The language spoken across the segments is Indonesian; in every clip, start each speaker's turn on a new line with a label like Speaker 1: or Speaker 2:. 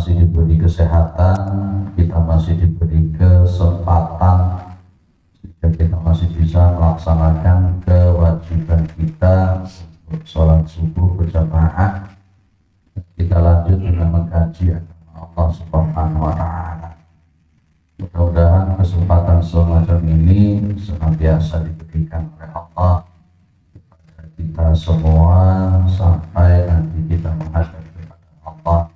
Speaker 1: masih diberi kesehatan, kita masih diberi kesempatan, sehingga kita masih bisa melaksanakan kewajiban kita untuk sholat subuh berjamaah. Kita lanjut dengan mengkaji agama Allah Subhanahu wa Ta'ala. Mudah-mudahan kesempatan semacam ini senantiasa diberikan oleh Allah kepada kita semua sampai nanti kita menghadap kepada Allah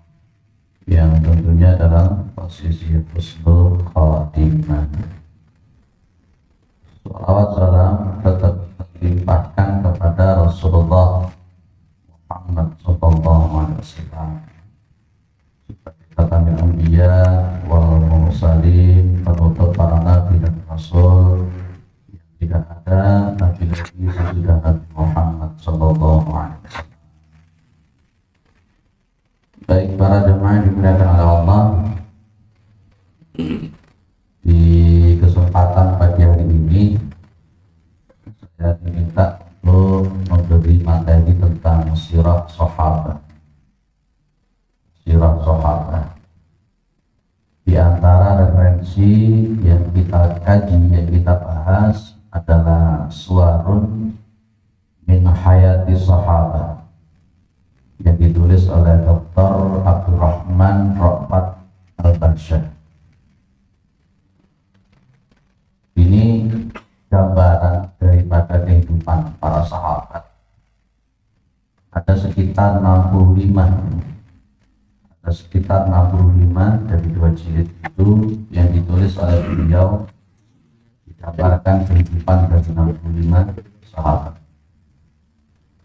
Speaker 1: yang tentunya dalam posisi husnul khatimah. Salawat salam tetap dilimpahkan kepada Rasulullah Muhammad sallallahu alaihi wasallam sebagai khatamul anbiya wal mursalin, penutup para nabi dan rasul yang tidak ada nabi lagi sesudah Nabi Muhammad sallallahu alaihi wasallam. Baik para jemaah dimuliakan oleh Allah, di kesempatan pagi hari ini saya diminta untuk memberi materi tentang sirah sahabat. Sirah sahabat. Di antara referensi yang kita kaji, yang kita bahas adalah Suwarun min Hayati Sahabat yang ditulis oleh Dr. Abdurrahman Ra'fat Al-Bansyah. Ini gambaran daripada kehidupan para sahabat. Ada sekitar 65 dari 2 jilid itu yang ditulis oleh beliau, digambarkan kehidupan dari 65 sahabat.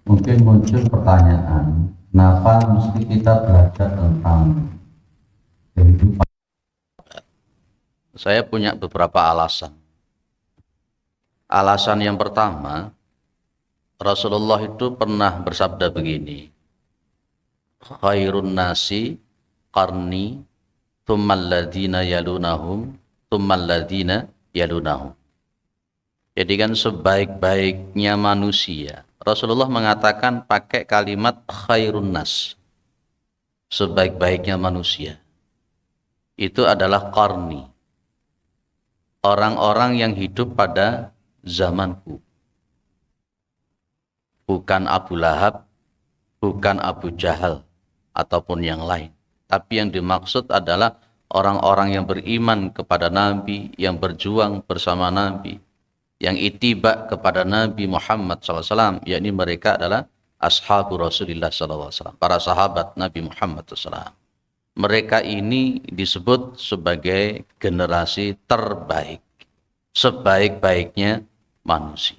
Speaker 1: Mungkin muncul pertanyaan, kenapa mesti kita belajar tentang kehidupan?
Speaker 2: Saya punya beberapa alasan. Alasan yang pertama, Rasulullah itu pernah bersabda begini, khairun nasi qarni tsummal ladzina yalunahum tsummal ladzina yalunahum. Jadi kan sebaik-baiknya manusia, Rasulullah mengatakan pakai kalimat khairun nas. Sebaik-baiknya manusia itu adalah qarni, orang-orang yang hidup pada zamanku. Bukan Abu Lahab, bukan Abu Jahal ataupun yang lain, tapi yang dimaksud adalah orang-orang yang beriman kepada Nabi, yang berjuang bersama Nabi, yang ittiba kepada Nabi Muhammad SAW, yakni mereka adalah ashabu Rasulullah SAW, para sahabat Nabi Muhammad SAW. Mereka ini disebut sebagai generasi terbaik, sebaik-baiknya manusia.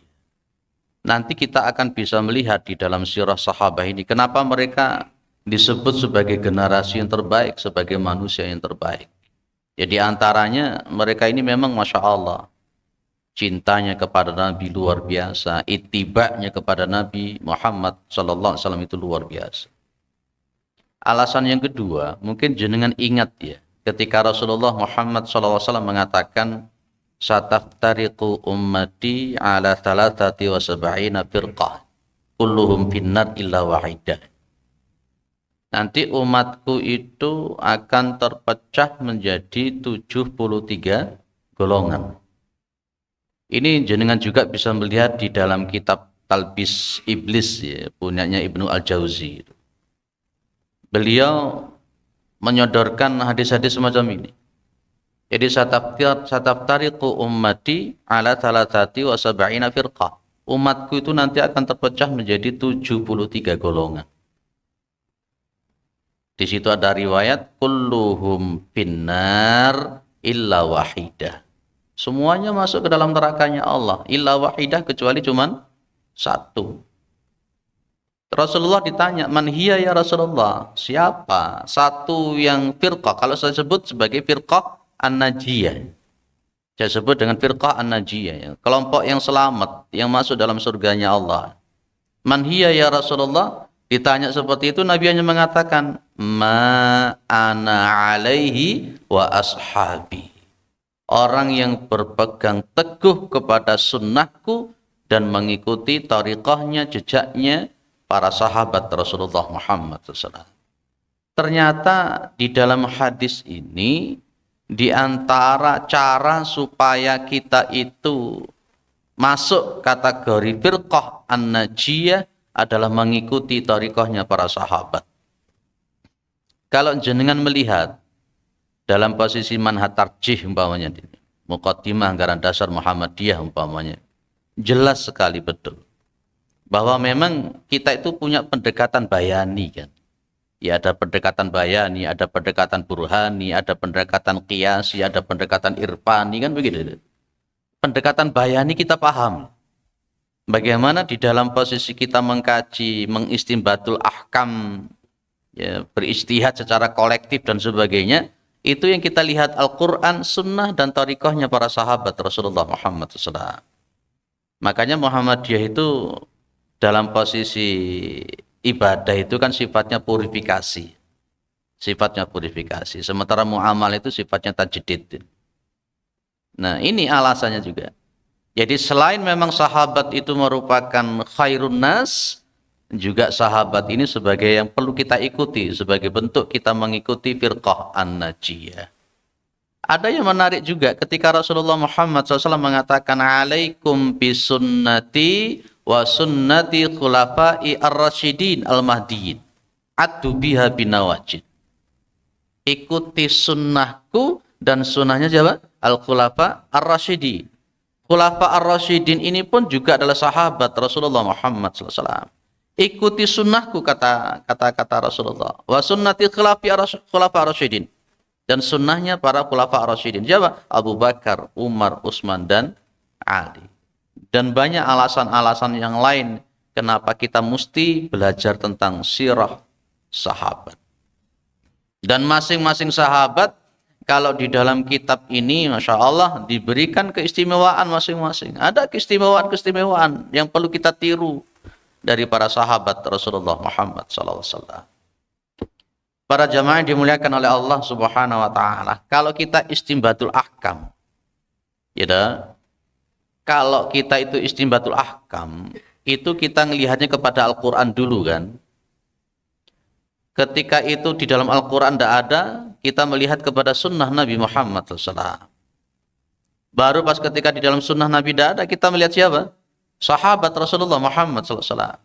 Speaker 2: Nanti kita akan bisa melihat di dalam sirah sahabat ini kenapa mereka disebut sebagai generasi yang terbaik, sebagai manusia yang terbaik. Jadi antaranya mereka ini memang Masya Allah, cintanya kepada Nabi luar biasa, ittiba'nya kepada Nabi Muhammad SAW itu luar biasa. Alasan yang kedua, mungkin jenengan ingat ya, ketika Rasulullah Muhammad SAW mengatakan, sataftariqu ummati ala thalathati wa sab'ina firqah kulluhum finnar illa wahidah. Nanti umatku itu akan terpecah menjadi 73 golongan. Ini jenengan juga bisa melihat di dalam kitab Talbis Iblis ya, punyanya Ibnu Al-Jauzi. Beliau menyodorkan hadis-hadis semacam ini. Jadi sataftariqu ummati ala thalathati wa sab'ina firqah. Umatku itu nanti akan terpecah menjadi 73 golongan. Di situ ada riwayat kulluhum finnar illa wahidah. Semuanya masuk ke dalam nerakanya Allah, illa wahidah, kecuali cuman satu. Rasulullah ditanya, man hiya ya Rasulullah? Siapa? Satu yang firqah. Kalau saya sebut sebagai firqah An-Najiyah. Saya sebut dengan firqah An-Najiyah, ya. Kelompok yang selamat, yang masuk dalam surganya Allah. Man hiya ya Rasulullah? Ditanya seperti itu, Nabi hanya mengatakan, ma ana alaihi wa ashabi. Orang yang berpegang teguh kepada sunnahku dan mengikuti tariqahnya, jejaknya para sahabat Rasulullah Muhammad SAW. Ternyata di dalam hadis ini, di antara cara supaya kita itu masuk kategori firqah an-najiyah adalah mengikuti thariqahnya para sahabat. Kalau jenengan melihat dalam posisi manhaj tarjih umpamanya, muqaddimah anggaran dasar Muhammadiyah umpamanya, jelas sekali betul bahwa memang kita itu punya pendekatan bayani kan. Ya, ada pendekatan bayani, ada pendekatan burhani, ada pendekatan qiyasi, ada pendekatan irfani kan begitu. Pendekatan bayani kita paham. Bagaimana di dalam posisi kita mengkaji, mengistimbatul ahkam, ya, beristihad secara kolektif dan sebagainya, itu yang kita lihat Al-Quran, Sunnah, dan thariqahnya para sahabat Rasulullah Muhammad SAW. Makanya Muhammadiyah itu dalam posisi ibadah itu kan sifatnya purifikasi. Sifatnya purifikasi. Sementara muamal itu sifatnya tajdid. Nah, ini alasannya juga. Jadi selain memang sahabat itu merupakan khairun nas, juga sahabat ini sebagai yang perlu kita ikuti, sebagai bentuk kita mengikuti firqah an-najiyah. Ada yang menarik juga ketika Rasulullah Muhammad SAW mengatakan, alaikum bisunnati wa sunnati khulafai ar-rasyidin al-mahdiyin addu biha binawajid. Ikuti sunnahku dan sunnahnya siapa? Al-khulafa ar-rasyidin. Khulafa ar-rasyidin ini pun juga adalah sahabat Rasulullah Muhammad SAW. Ikuti sunnahku, kata Rasulullah. Wa sunnati khulafa ar-rasyidin. Dan sunnahnya para khulafa ar-rasyidin. Siapa? Abu Bakar, Umar, Utsman, dan Ali. Dan banyak alasan-alasan yang lain kenapa kita mesti belajar tentang sirah sahabat. Dan masing-masing sahabat, kalau di dalam kitab ini, Masya Allah, diberikan keistimewaan masing-masing. Ada keistimewaan-keistimewaan yang perlu kita tiru dari para sahabat Rasulullah Muhammad SAW. Para jamaah yang dimuliakan oleh Allah Subhanahu wa Ta'ala, kalau kita istimbatul ahkam, ya, kalau kita itu istimbatul ahkam, itu kita ngelihatnya kepada Al-Quran dulu kan. Ketika itu di dalam Al-Quran tidak ada, kita melihat kepada sunnah Nabi Muhammad SAW. Baru pas ketika di dalam sunnah Nabi tidak ada, kita melihat siapa? Sahabat Rasulullah Muhammad SAW.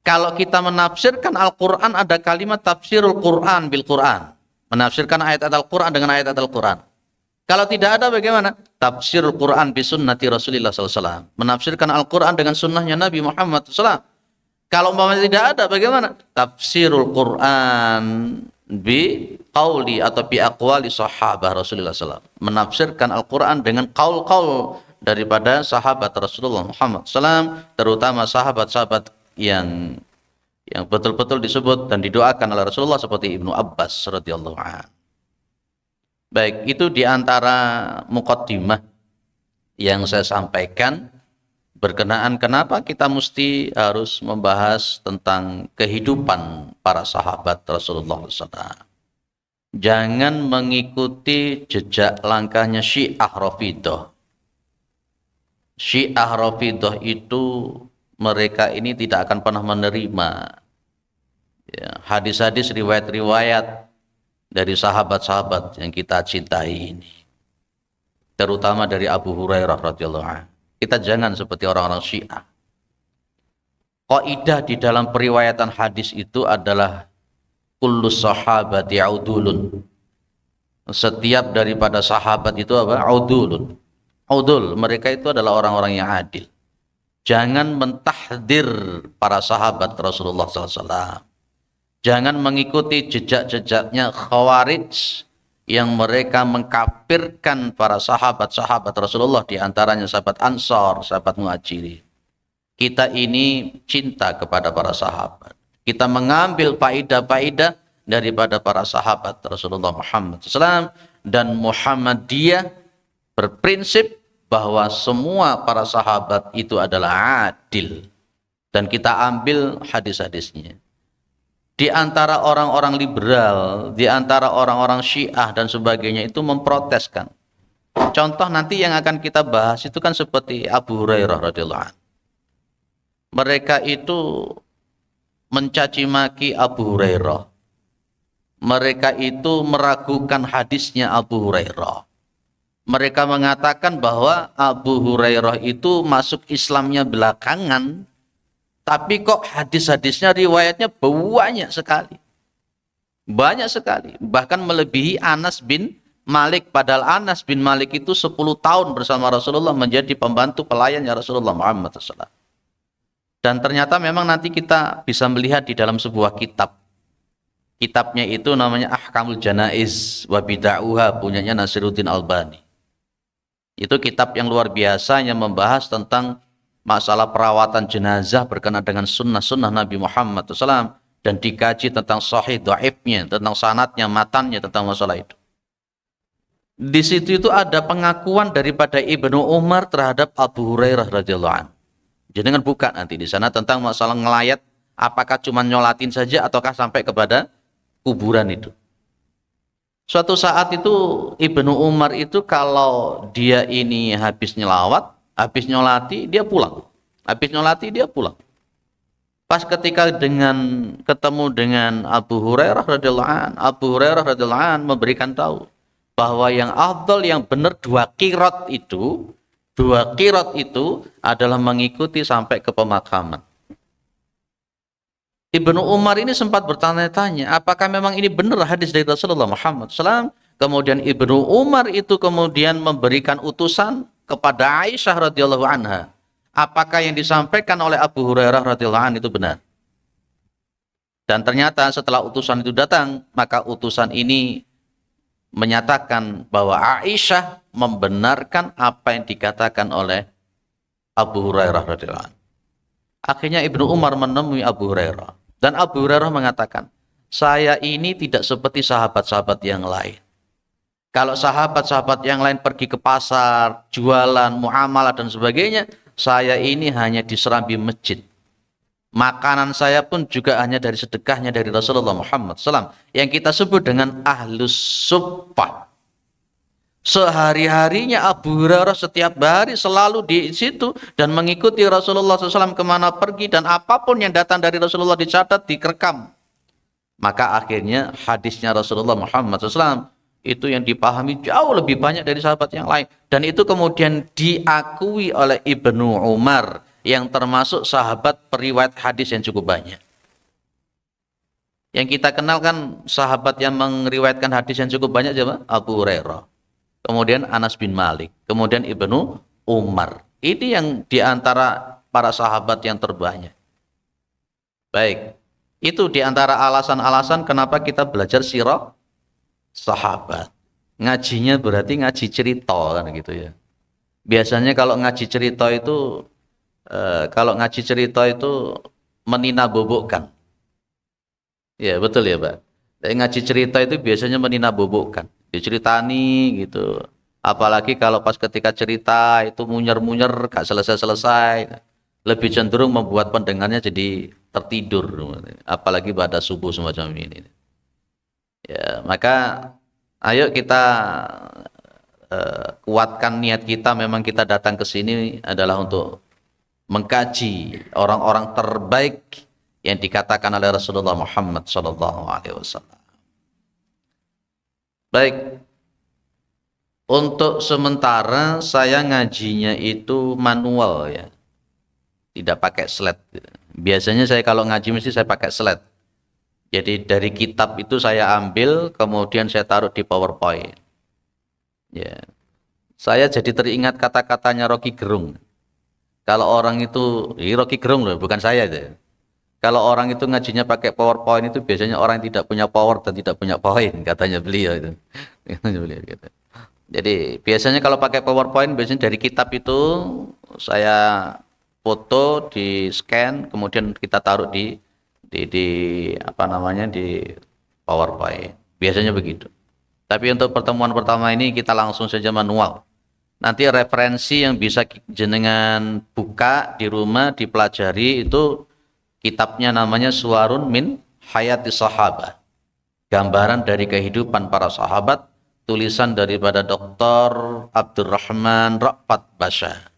Speaker 2: Kalau kita menafsirkan Al-Quran, ada kalimat tafsirul Quran bil Quran. Menafsirkan ayat-ayat Al-Quran dengan ayat-ayat Al-Quran. Kalau tidak ada bagaimana? Tafsirul Quran bi sunnati Rasulullah SAW. Menafsirkan Al-Quran dengan sunnahnya Nabi Muhammad SAW. Kalau umpamanya tidak ada bagaimana? Tafsirul Quran bi qauli atau bi aqwali sahabah Rasulullah SAW. Menafsirkan Al-Quran dengan qaul-qaul daripada sahabat Rasulullah Muhammad SAW, terutama sahabat-sahabat yang betul-betul disebut dan didoakan oleh Rasulullah seperti Ibnu Abbas radhiyallahu anhu. Baik, itu diantara muqaddimah yang saya sampaikan berkenaan kenapa kita mesti harus membahas tentang kehidupan para sahabat Rasulullah SAW. Jangan mengikuti jejak langkahnya Syiah Rafidhah. Syiah Rafidhah itu mereka ini tidak akan pernah menerima hadis-hadis, riwayat-riwayat dari sahabat-sahabat yang kita cintai ini, terutama dari Abu Hurairah radhiyallahu anhu. Kita jangan seperti orang-orang Syiah. Kaidah di dalam periwayatan hadis itu adalah kullu sahabati udulun. Setiap daripada sahabat itu apa? Udulun. Udul, mereka itu adalah orang-orang yang adil. Jangan mentahdir para sahabat Rasulullah SAW. Jangan mengikuti jejak-jejaknya Khawarij yang mereka mengkafirkan para sahabat-sahabat Rasulullah, di antaranya sahabat Ansar, sahabat Muhajirin. Kita ini cinta kepada para sahabat. Kita mengambil faidah-faidah daripada para sahabat Rasulullah Muhammad SAW, dan Muhammadiyah berprinsip bahwa semua para sahabat itu adalah adil, dan kita ambil hadis-hadisnya. Di antara orang-orang liberal, di antara orang-orang Syiah dan sebagainya itu memproteskan. Contoh nanti yang akan kita bahas itu kan seperti Abu Hurairah radhiyallahu anhu. Mereka itu mencaci maki Abu Hurairah. mereka itu meragukan hadisnya Abu Hurairah. Mereka mengatakan bahwa Abu Hurairah itu masuk Islamnya belakangan, tapi kok hadis-hadisnya riwayatnya banyak sekali. Banyak sekali, bahkan melebihi Anas bin Malik. Padahal Anas bin Malik itu 10 tahun bersama Rasulullah menjadi pembantu pelayannya Rasulullah Muhammad SAW. Dan ternyata memang nanti kita bisa melihat di dalam sebuah kitab. Kitabnya itu namanya Ahkamul Janaiz wa Bid'ah, punyanya Nasiruddin Albani. Itu kitab yang luar biasa yang membahas tentang masalah perawatan jenazah berkenaan dengan sunnah-sunnah Nabi Muhammad SAW, dan dikaji tentang sahih dhaifnya, tentang sanadnya, matannya, tentang masalah itu. Di situ itu ada pengakuan daripada Ibnu Umar terhadap Abu Hurairah radhiyallahu anhu. Jangan buka nanti di sana tentang masalah ngelayat, apakah cuma nyolatin saja ataukah sampai kepada kuburan itu. Suatu saat itu Ibnu Umar itu kalau dia ini habis nyelawat, habis nyolati, dia pulang. Habis nyolati, dia pulang. Pas ketika ketemu dengan Abu Hurairah radhiyallahu an, Abu Hurairah radhiyallahu an memberikan tahu bahwa yang afdal, yang benar 2 qirat itu adalah mengikuti sampai ke pemakaman. Ibnu Umar ini sempat bertanya-tanya, apakah memang ini benar hadis dari Rasulullah Muhammad SAW? Kemudian Ibnu Umar itu kemudian memberikan utusan kepada Aisyah radhiyallahu anha. Apakah yang disampaikan oleh Abu Hurairah radhiyallahu anhu itu benar? Dan ternyata setelah utusan itu datang, maka utusan ini menyatakan bahwa Aisyah membenarkan apa yang dikatakan oleh Abu Hurairah radhiyallahu anhu. Akhirnya Ibnu Umar menemui Abu Hurairah, dan Abu Hurairah mengatakan, saya ini tidak seperti sahabat-sahabat yang lain. Kalau sahabat-sahabat yang lain pergi ke pasar, jualan, muamalah dan sebagainya, saya ini hanya di serambi masjid. Makanan saya pun juga hanya dari sedekahnya dari Rasulullah Muhammad SAW, yang kita sebut dengan ahlus suffah. Sehari-harinya Abu Hurairah setiap hari selalu di situ dan mengikuti Rasulullah SAW kemana pergi, dan apapun yang datang dari Rasulullah dicatat, direkam. Maka akhirnya hadisnya Rasulullah Muhammad SAW itu yang dipahami jauh lebih banyak dari sahabat yang lain, dan itu kemudian diakui oleh Ibnu Umar yang termasuk sahabat periwayat hadis yang cukup banyak. Yang kita kenal kan sahabat yang meriwayatkan hadis yang cukup banyak siapa? Abu Hurairah, kemudian Anas bin Malik, kemudian Ibnu Umar. Ini yang diantara para sahabat yang terbanyak. Baik, itu diantara alasan-alasan kenapa kita belajar sirah sahabat. Ngajinya berarti ngaji cerita kan gitu ya. Biasanya kalau ngaji cerita itu menina-bobokkan. Ya betul ya Pak. Ngaji cerita itu biasanya menina-bobokkan. Diceritani gitu. Apalagi kalau pas ketika cerita itu munyer-munyer gak selesai-selesai, lebih cenderung membuat pendengarnya jadi tertidur. Apalagi pada subuh semacam ini. Ya, maka ayo kita kuatkan niat kita. Memang kita datang ke sini adalah untuk mengkaji orang-orang terbaik yang dikatakan oleh Rasulullah Muhammad SAW. Baik, untuk sementara saya ngajinya itu manual ya, tidak pakai slide. Biasanya saya kalau ngaji mesti saya pakai slide. Jadi dari kitab itu saya ambil, kemudian saya taruh di PowerPoint. Ya, saya jadi teringat kata-katanya Rocky Gerung. Kalau orang itu, Rocky Gerung loh, bukan saya itu. Kalau orang itu ngajinya pakai PowerPoint itu biasanya orang yang tidak punya power dan tidak punya poin, katanya beliau itu. Jadi biasanya kalau pakai PowerPoint, biasanya dari kitab itu saya foto, di scan, kemudian kita taruh di PowerPoint. Biasanya begitu. Tapi untuk pertemuan pertama ini kita langsung saja manual. Nanti referensi yang bisa jenengan buka di rumah, dipelajari, itu kitabnya namanya Suwarun min Hayati Sahabah. Gambaran dari kehidupan para sahabat, tulisan daripada Dr. Abdurrahman Ra'fat Basha.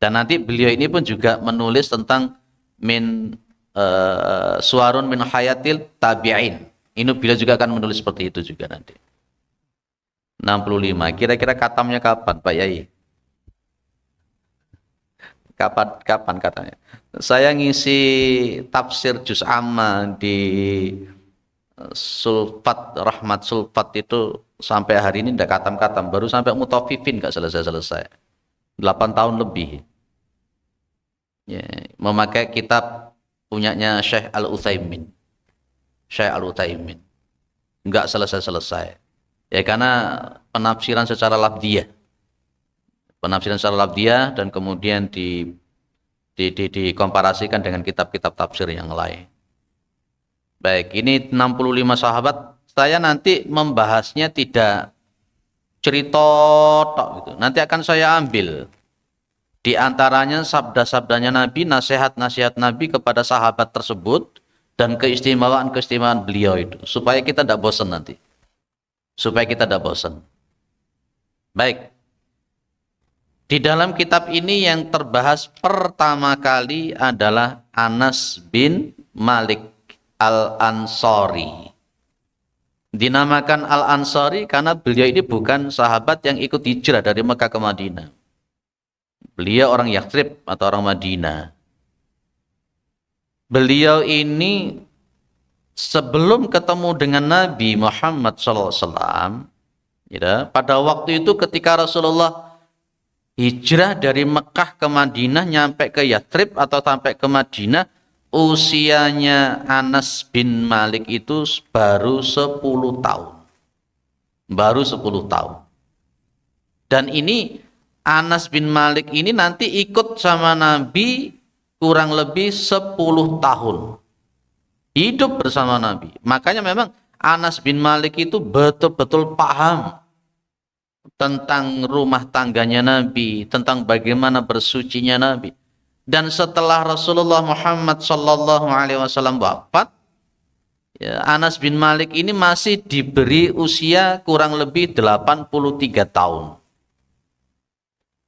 Speaker 2: Dan nanti beliau ini pun juga menulis tentang Suwarun min Hayatil Tabi'in. Ini beliau juga akan menulis seperti itu juga nanti. 65. Kira-kira katamnya kapan, Pak Yai? Kapan katanya? Saya ngisi tafsir juz amma di Sulfat, Rahmat Sulfat itu sampai hari ini tidak katam-katam. Baru sampai Mutafifin nggak selesai-selesai. 8 tahun lebih. Ya, memakai kitab punyanya Syekh Al-Utsaimin. Syekh Al-Utsaimin. Nggak selesai-selesai. Ya karena penafsiran secara lafdiyah. Penafsiran secara lafdiyah dan kemudian dikomparasikan dengan kitab-kitab tafsir yang lain. Baik, ini 65 sahabat. Saya nanti membahasnya tidak cerita tok gitu. Nanti akan saya ambil di antaranya sabda-sabdanya Nabi, nasihat-nasihat Nabi kepada sahabat tersebut dan keistimewaan-keistimewaan beliau itu supaya kita tidak bosan nanti. Supaya kita tidak bosan. Baik. Di dalam kitab ini yang terbahas pertama kali adalah Anas bin Malik Al-Ansari. Dinamakan Al-Ansari karena beliau ini bukan sahabat yang ikut hijrah dari Mekah ke Madinah. Beliau orang Yathrib atau orang Madinah. Beliau ini sebelum ketemu dengan Nabi Muhammad SAW, ya, pada waktu itu ketika Rasulullah hijrah dari Mekah ke Madinah nyampe ke Yathrib atau sampai ke Madinah, usianya Anas bin Malik itu baru 10 tahun. Baru 10 tahun. Dan ini Anas bin Malik ini nanti ikut sama Nabi kurang lebih 10 tahun. Hidup bersama Nabi. Makanya memang Anas bin Malik itu betul-betul paham tentang rumah tangganya Nabi, tentang bagaimana bersucinya Nabi. Dan setelah Rasulullah Muhammad SAW wafat, ya, Anas bin Malik ini masih diberi usia kurang lebih 83 tahun.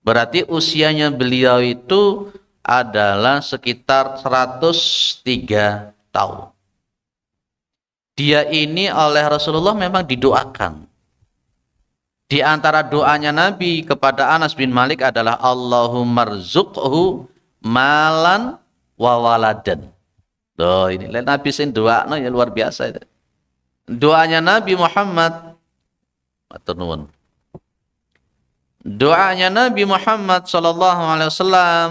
Speaker 2: Berarti usianya beliau itu adalah sekitar 103 tahun. Dia ini oleh Rasulullah memang didoakan. Di antara doanya Nabi kepada Anas bin Malik adalah Allahumma rzuqhu malan wa waladan. Loh, ini Nabi sing doakno ya luar biasa itu. Doanya Nabi Muhammad matur nuwun. Doanya Nabi Muhammad sallallahu alaihi wasallam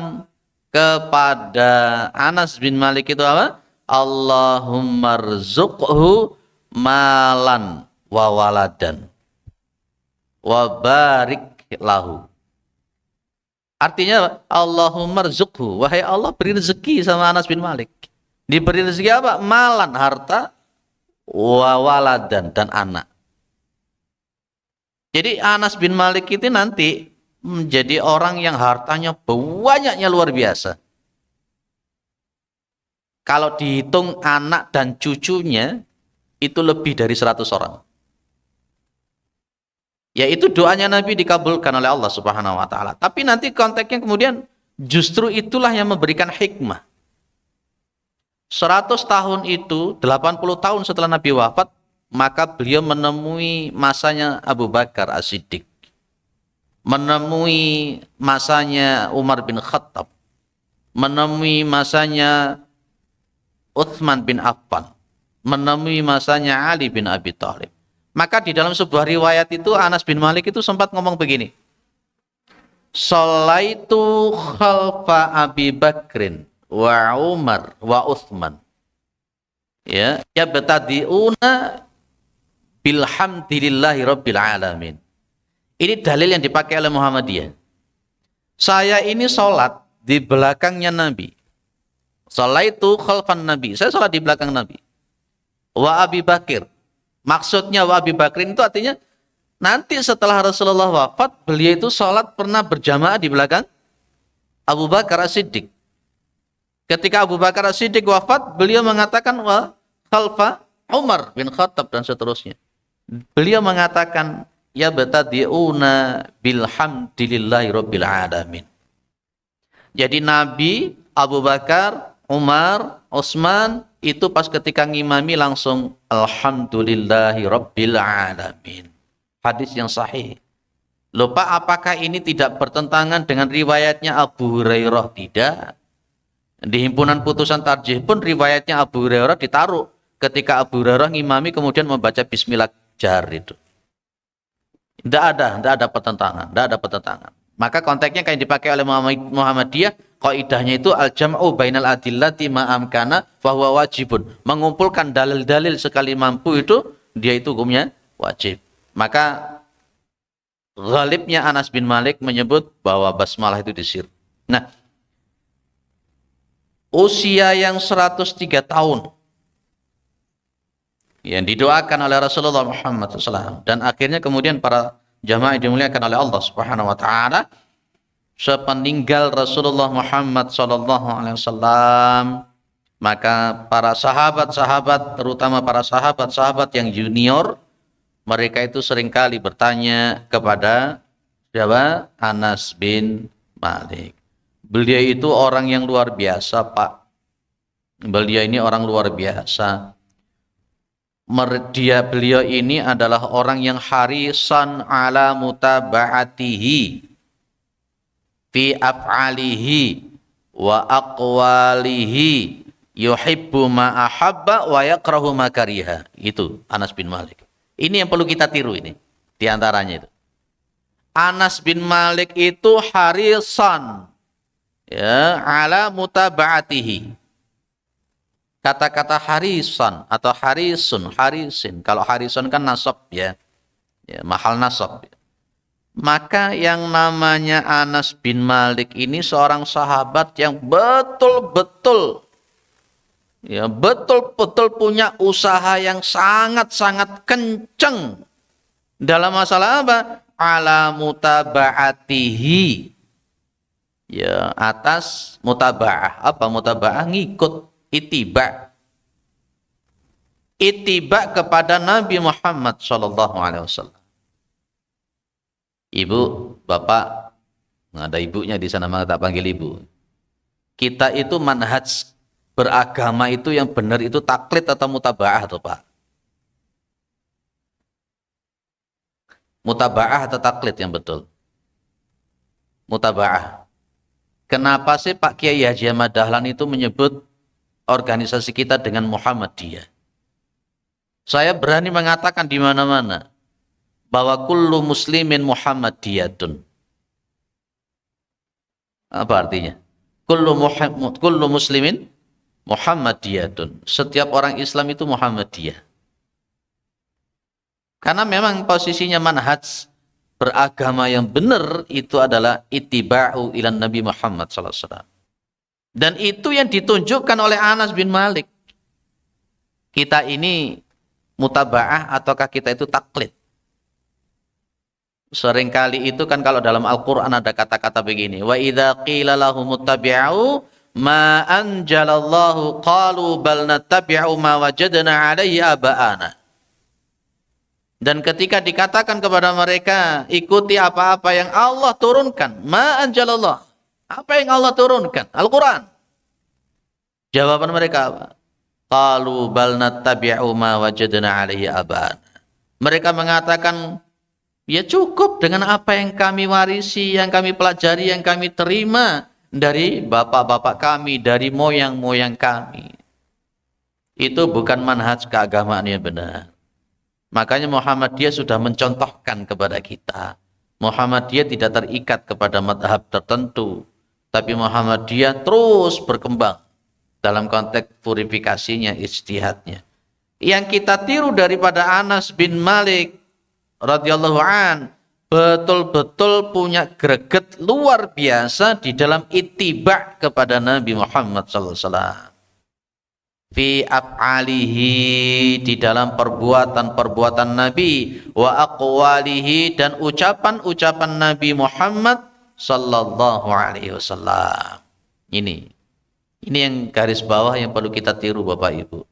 Speaker 2: kepada Anas bin Malik itu apa? Allahumma rzuqhu malan wa waladan wa barik lahu. Artinya Allahumma rzuqhu, wahai Allah beri rezeki sama Anas bin Malik. Diberi rezeki apa? Malan, harta, wa waladan, dan anak. Jadi Anas bin Malik itu nanti menjadi orang yang hartanya banyaknya luar biasa. Kalau dihitung anak dan cucunya itu lebih dari 100 orang. Yaitu doanya Nabi dikabulkan oleh Allah Subhanahu wa taala. Tapi nanti konteksnya kemudian justru itulah yang memberikan hikmah. 100 tahun itu, 80 tahun setelah Nabi wafat, maka beliau menemui masanya Abu Bakar As-Siddiq. Menemui masanya Umar bin Khattab. Menemui masanya Utsman bin Affan. Menemui masanya Ali bin Abi Thalib. Maka di dalam sebuah riwayat itu Anas bin Malik itu sempat ngomong begini. Sholaitu khalfa Abi Bakrin wa Umar wa Utsman. Ya, yabtadi'una bilhamdillahi rabbil alamin. Ini dalil yang dipakai oleh Muhammadiyah. Saya ini sholat di belakangnya Nabi. Sholaitu khalfan Nabi. Saya sholat di belakang Nabi. Wa Abi Bakir. Maksudnya wa Abi Bakrin itu artinya nanti setelah Rasulullah wafat, beliau itu sholat pernah berjamaah di belakang Abu Bakar As-Siddiq. Ketika Abu Bakar As-Siddiq wafat, beliau mengatakan wa khalfa Umar bin Khattab dan seterusnya. Beliau mengatakan ya batadiuna bilhamdillahi rabbil alamin. Jadi Nabi, Abu Bakar, Umar, Utsman, itu pas ketika ngimami langsung alhamdulillahi rabbil alamin. Hadis yang sahih. Lupa apakah ini tidak bertentangan dengan riwayatnya Abu Hurairah? Tidak. Di himpunan putusan tarjih pun riwayatnya Abu Hurairah ditaruh ketika Abu Hurairah ngimami kemudian membaca bismillah jahar itu. Tidak ada pertentangan, tidak ada pertentangan. Maka konteksnya kayak dipakai oleh Muhammadiyah, kaidahnya itu al-jam'u bainal adillati ma amkana fahuwa wajibun. Mengumpulkan dalil-dalil sekali mampu itu dia itu hukumnya wajib. Maka ghalibnya Anas bin Malik menyebut bahwa basmalah itu disiru. Nah, usia yang 103 tahun yang didoakan oleh Rasulullah Muhammad SAW dan akhirnya kemudian para jamaah dimuliakan oleh Allah Subhanahu wa taala, sepeninggal Rasulullah Muhammad SAW, maka para sahabat-sahabat, terutama para sahabat-sahabat yang junior, mereka itu seringkali bertanya kepada siapa? Anas bin Malik. Beliau itu orang yang luar biasa, Pak. Beliau ini orang luar biasa. Beliau ini adalah orang yang harisan ala mutaba'atihi fi af'alihi wa aqwalihi yuhibbu ma ahabba wa yakrahu ma kariha. Itu Anas bin Malik. Ini yang perlu kita tiru ini di antaranya itu. Anas bin Malik itu harisan ya ala mutaba'atihi. Kata-kata harisan atau harisin. Kalau harisun kan nasab ya mahal nasab. Maka yang namanya Anas bin Malik ini seorang sahabat yang betul-betul punya usaha yang sangat-sangat kenceng dalam masalah apa? Ala mutaba'atihi. Ya, atas mutaba'ah. Apa mutaba'ah? Ngikut. Ittiba kepada Nabi Muhammad SAW. Ibu, bapak, ada ibunya di sana, maka tak panggil ibu. Kita itu manhaj beragama itu yang benar itu taklid atau mutaba'ah atau Pak? Mutaba'ah atau taklid yang betul? Mutaba'ah. Kenapa sih Pak Kiai Haji Ahmad Dahlan itu menyebut organisasi kita dengan Muhammadiyah? Saya berani mengatakan di mana-mana bahwa kullu muslimin Muhammadiyatun. Apa artinya? Kullu muslimin Muhammadiyatun. Setiap orang Islam itu Muhammadiyah. Karena memang posisinya manhaj beragama yang benar itu adalah ittiba'u ilan Nabi Muhammad sallallahu alaihi wasallam. Dan itu yang ditunjukkan oleh Anas bin Malik. Kita ini mutaba'ah ataukah kita itu taklid? Seringkali itu kan kalau dalam Al-Quran ada kata-kata begini. Wa idza qila lahum muttabi'u ma anjalallahu qalu bal nattabi'u ma wajadna 'alaihi aba'ana. Dan ketika dikatakan kepada mereka, ikuti apa-apa yang Allah turunkan. Ma anjalallah. Apa yang Allah turunkan? Al-Quran. Jawaban mereka apa? Qalu bal nattabi'u ma wajadna 'alaihi aba'ana. Mereka mengatakan, ya cukup dengan apa yang kami warisi, yang kami pelajari, yang kami terima dari bapak-bapak kami, dari moyang-moyang kami. Itu bukan manhaj keagamaan yang benar. Makanya Muhammadiyah sudah mencontohkan kepada kita. Muhammadiyah tidak terikat kepada madhab tertentu. Tapi Muhammadiyah terus berkembang dalam konteks purifikasinya, ijtihadnya. Yang kita tiru daripada Anas bin Malik radhiyallahu an, betul-betul punya greget luar biasa di dalam ittiba kepada Nabi Muhammad sallallahu alaihi wasallam. Fi af'alihi, di dalam perbuatan-perbuatan Nabi, wa aqwalihi, dan ucapan-ucapan Nabi Muhammad sallallahu alaihi wasallam. Ini yang garis bawah yang perlu kita tiru Bapak Ibu.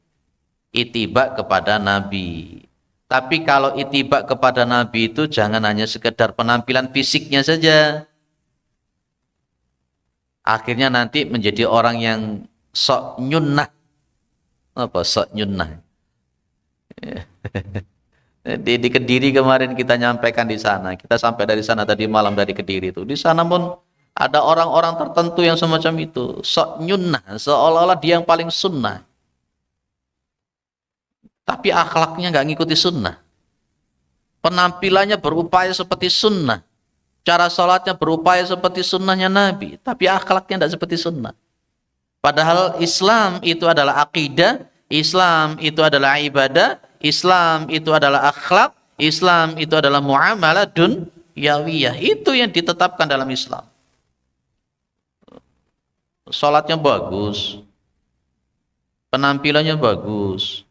Speaker 2: Ittiba kepada Nabi. Tapi kalau ittiba kepada Nabi itu jangan hanya sekedar penampilan fisiknya saja. Akhirnya nanti menjadi orang yang sok nyunnah. Apa sok nyunnah? Di Kediri kemarin kita nyampaikan di sana. Kita sampai dari sana tadi malam dari Kediri itu. Di sana pun ada orang-orang tertentu yang semacam itu. Sok nyunnah, seolah-olah dia yang paling sunnah. Tapi akhlaknya nggak ngikuti sunnah. Penampilannya berupaya seperti sunnah. Cara sholatnya berupaya seperti sunnahnya Nabi. Tapi akhlaknya tidak seperti sunnah. Padahal Islam itu adalah akidah, Islam itu adalah ibadah, Islam itu adalah akhlak, Islam itu adalah muamalah dunyawiyah. Itu yang ditetapkan dalam Islam. Sholatnya bagus, penampilannya bagus.